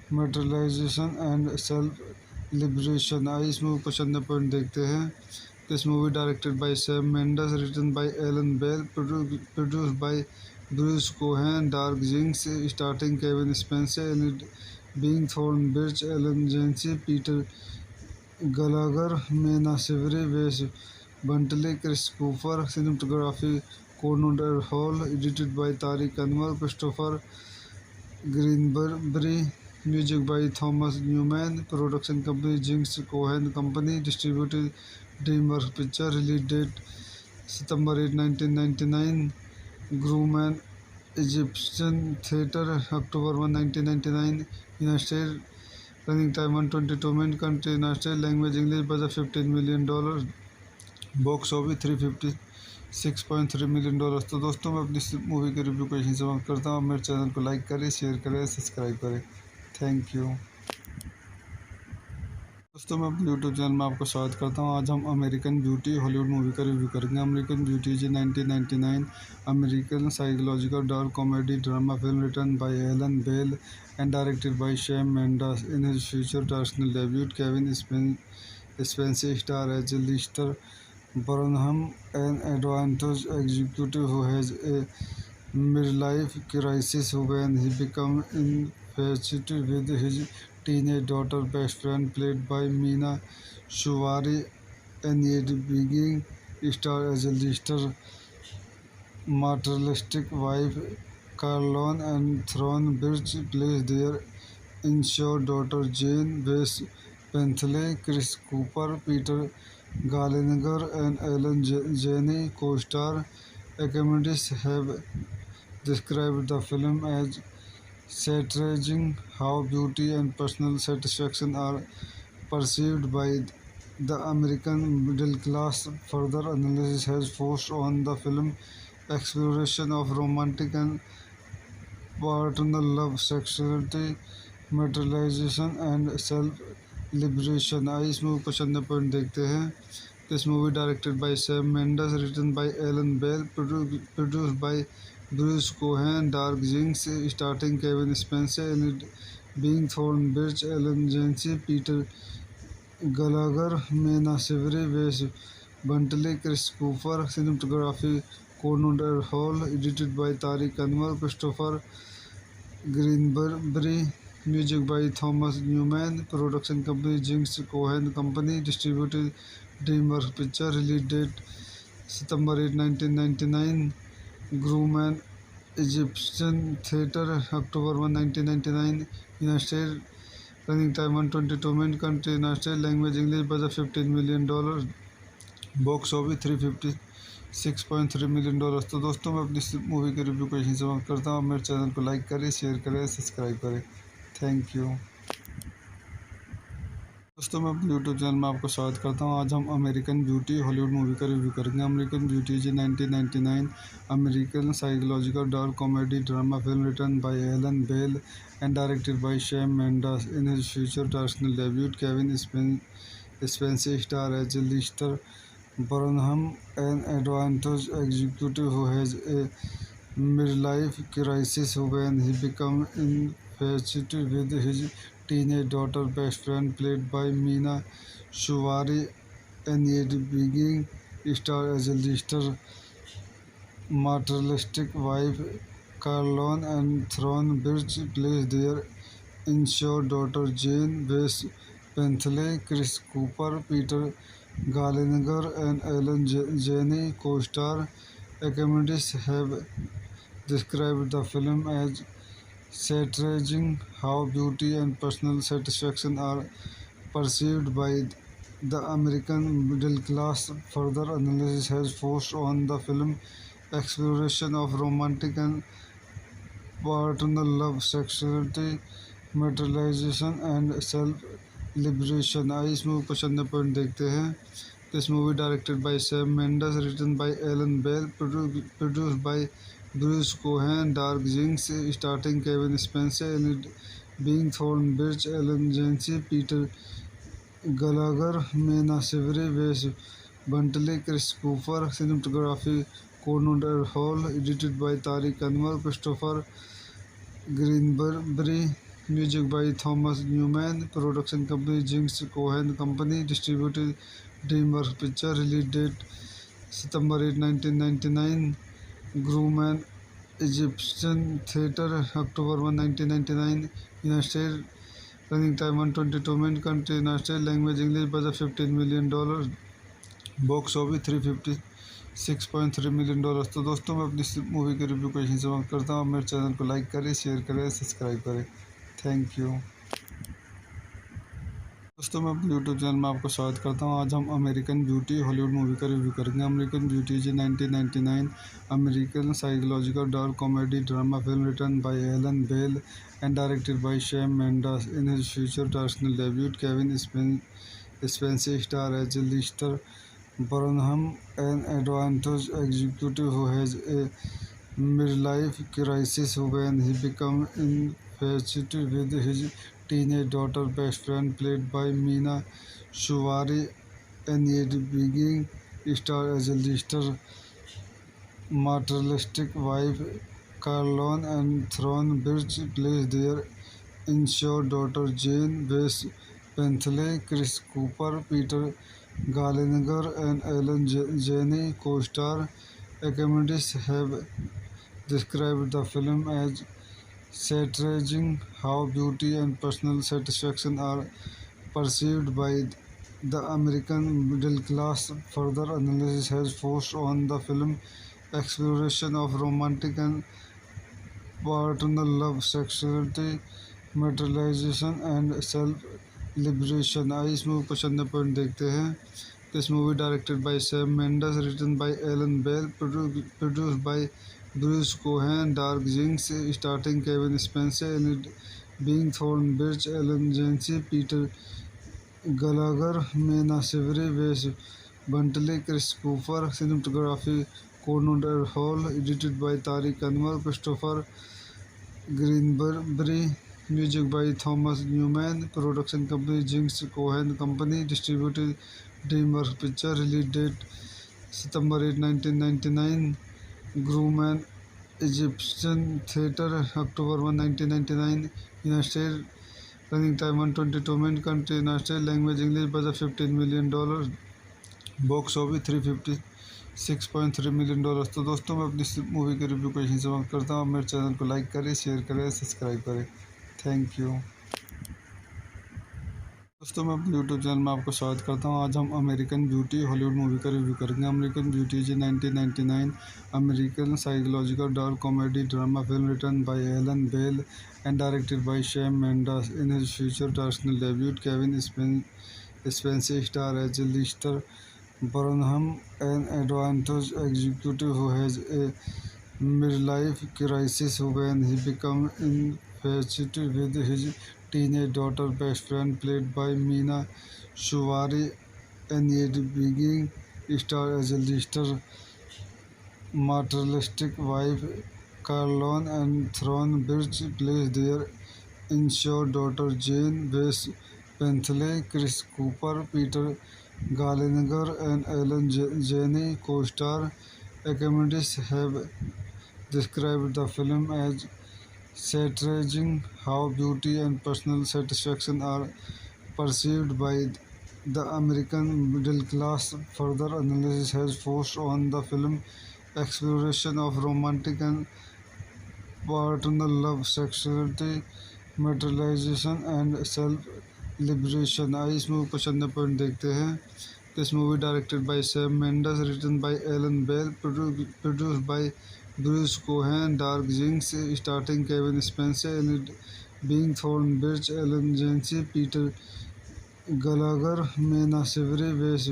materialization and self-liberation. आइए इस movie को चंद point देखते हैं. This movie directed by Sam Mendes, written by Alan Bell, produced by Bruce Cohen, Dark Jinx, starring Kevin Spacey, Ellie Being Thornbridge, Ellen Jancy, Peter Gallagher, Mena Savory, Wes Bentley, Chris Cooper. Cinematography Conrad Hall, edited by Tariq Anwar, Christopher Greenberry. Music by Thomas Newman. Production company Jinx Cohen Company. Distributed DreamWorks Pictures. Release date September 8, 1999. Grumman Egyptian Theatre, October 1, 1999. United States. Running time 122 minutes. Country United States. Language English. Budget $15 million. Box office $356.3 million. तो दोस्तों मैं अपनी movie के review को यहीं समाप्त करता हूँ. मेरे चैनल को लाइक करें, शेयर करें, सब्सक्राइब करें. Thank you. दोस्तों मैं अपने यूट्यूब चैनल में आपको स्वागत करता हूँ. आज हम अमेरिकन ब्यूटी हॉलीवुड मूवी का रिव्यू करेंगे. American beauty is 1999 American psychological dark comedy drama film written by Alan Ball and directed by Sam Mendes. In his future directional debut Kevin Spacey star as Lester Burnham, an advantage executive who has a midlife crisis when he becomes infatuated with his teenage daughter best friend, played by Meena Shuvari, and yet being star as a Lister materialistic wife. Carlon and Thornbridge plays their insured daughter Jane. Wes Bentley, Chris Cooper, Peter Gallagher and Ellen Janney co-star. Academics have described the film as satirizing how beauty and personal satisfaction are perceived by the American middle class. Further analysis has focused on the film exploration of romantic and paternal love, sexuality, materialization and self-liberation. आइए इस movie को चंद point देखते हैं. This movie directed by Sam Mendes, written by Alan Bell, produced by Bruce Cohen, Dark Jinx, starring Kevin Spacey and being Thornbridge, Ellen Jancy, Peter Gallagher, Mena Shivery, Wes Bentley, Chris Cooper, cinematography Conrad Hall, edited by Tariq Anwar, Christopher Greenberry, music by Thomas Newman, production company Jinx Cohen Company, distributed DreamWorks Picture, release date September 8, 1999, Grumman Egyptian Theatre, October 1, 1999, United States, running time 122 minutes, country United States, language English, budget $15 million, box office $356.3 million। तो दोस्तों मैं अपनी इस movie के review को यहीं समाप्त करता हूँ। मेरे चैनल को लाइक करें, शेयर करें, सब्सक्राइब करें। Thank you. दोस्तों मैं अपने यूट्यूब चैनल में आपको स्वागत करता हूँ। आज हम अमेरिकन ब्यूटी हॉलीवुड मूवी का रिव्यू करेंगे। American beauty is 1999 American psychological dark comedy drama film written by Alan Ball and directed by Sam Mendes. In his future directional debut Kevin Spacey star as Lester Burnham, an advanced executive who has a midlife crisis when he becomes infatuated with his teenage daughter best friend played by Mina Suvari, and yet being star as a lister materialistic wife. Carlon and Thornbridge plays their insured daughter Jane Wes Bentley, Chris Cooper, Peter Gallagher, and Ellen Janney co-star. Academics have described the film as satirizing how beauty and personal satisfaction are perceived by the American middle class. Further analysis has focused on the film exploration of romantic and paternal love, sexuality, materialization, and self-liberation। आइए इस movie को चंद point देखते हैं। This movie directed by Sam Mendes, written by Alan Bell, produced by Bruce Cohen, Dark Jinx, starring Kevin Spacey and being Thornbridge, Ellen Jancy, Peter Gallagher, Mena Shivery, Wes Bentley, Chris Cooper, cinematography Conrad Hall, edited by Tariq Anwar, Christopher Greenberry, music by Thomas Newman, production company Jinx Cohen Company, distributed DreamWorks Picture, release date September 8, 1999, Grumman Egyptian Theatre, October 1, 1999, United States, running time 122 minutes, country United States, language English, budget $15 million, box office $356.3 million। तो दोस्तों मैं अपनी इस movie के review को यहीं समाप्त करता हूँ। मेरे चैनल को लाइक करें, शेयर करें, सब्सक्राइब करें। Thank you. दोस्तों मैं अपने यूट्यूब चैनल में आपको स्वागत करता हूँ। आज हम अमेरिकन ब्यूटी हॉलीवुड मूवी का रिव्यू करेंगे। American beauty is 1999 American psychological dark comedy drama film written by Alan Ball and directed by Sam Mendes. In his future directional debut Kevin Spacey star as Lester Burnham, an advanced executive who has a midlife crisis when he becomes infatuated with his teenage daughter best friend played by Mina Suvari, and yet being star as a lister materialistic wife. Carlon and Thornbridge plays their insured daughter Jane Wes Bentley, Chris Cooper, Peter Gallagher, and Ellen Janney co-star. Academics have described the film as satirizing how beauty and personal satisfaction are perceived by the American middle class. Further analysis has focused on the film exploration of romantic and paternal love, sexuality, materialization, and self-liberation। आइए इस movie को चंद point देखते हैं। This movie directed by Sam Mendes, written by Alan Bell, produced by Bruce Cohen, Dark Jinx, starring Kevin Spacey and being Thornbridge, Ellen Jancy, Peter Gallagher, Mena Shivery, Wes Bentley, Chris Cooper, cinematography Conrad Hall, edited by Tariq Anwar, Christopher Greenberry, music by Thomas Newman, production company Jinx Cohen Company, distributed DreamWorks Picture, release date September 8, 1999, Grumman Egyptian Theatre, October 1, 1999, United States, running time 122 minutes, country United States, language English, budget $15 million, box office $356.3 million। तो दोस्तों मैं अपनी movie के review को यहीं समाप्त करता हूँ। मेरे चैनल को लाइक करें, शेयर करें, सब्सक्राइब करें। Thank you. दोस्तों मैं अपने यूट्यूब चैनल में आपको स्वागत करता हूँ। आज हम अमेरिकन ब्यूटी हॉलीवुड मूवी का रिव्यू करेंगे। American beauty is 1999 American psychological dark comedy drama film written by Alan Ball and directed by Sam Mendes. In his future directional debut Kevin Spacey star as Lester Burnham, an advanced executive who has a midlife crisis when he becomes infatuated with his teenage daughter best friend played by Meena Shuvari, and yet being star as a lister materialistic wife. Carlon and Thornbridge plays their insured daughter Jane West Bentley. Chris Cooper, Peter Gallagher, and Ellen Janney co-star. Academics have described the film as satirizing how beauty and personal satisfaction are perceived by the American middle class. Further analysis has forced on the film exploration of romantic and paternal love, sexuality, materialization, and self-liberation। आइए इस movie को चंद point देखते हैं। This movie directed by Sam Mendes, written by Alan Bell, produced by Bruce Cohen, Dark Jinx, starring Kevin Spacey, and being Thornbridge, Ellen Janney, Peter Gallagher, Mena Shivery, Wes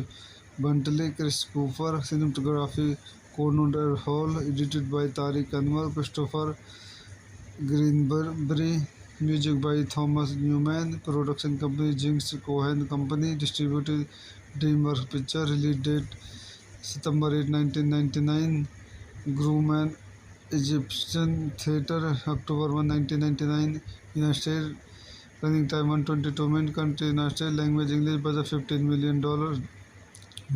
Bentley, Chris Cooper, cinematography Conrad Hall, edited by Tariq Anwar, Christopher Greenberry, music by Thomas Newman, production company Jinx Cohen Company, distributed DreamWorks Pictures, release date September 8, 1999, Grumman Egyptian Theatre, October 1, 1999, United States, running time 122 minutes, country United States, language English, budget $15 million,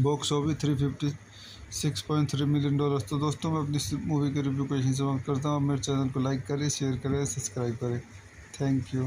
box office $356.3 million। तो दोस्तों मैं अपनी movie के review को यहीं समाप्त करता हूँ। मेरे चैनल को लाइक करें, शेयर करें, सब्सक्राइब करें। Thank you.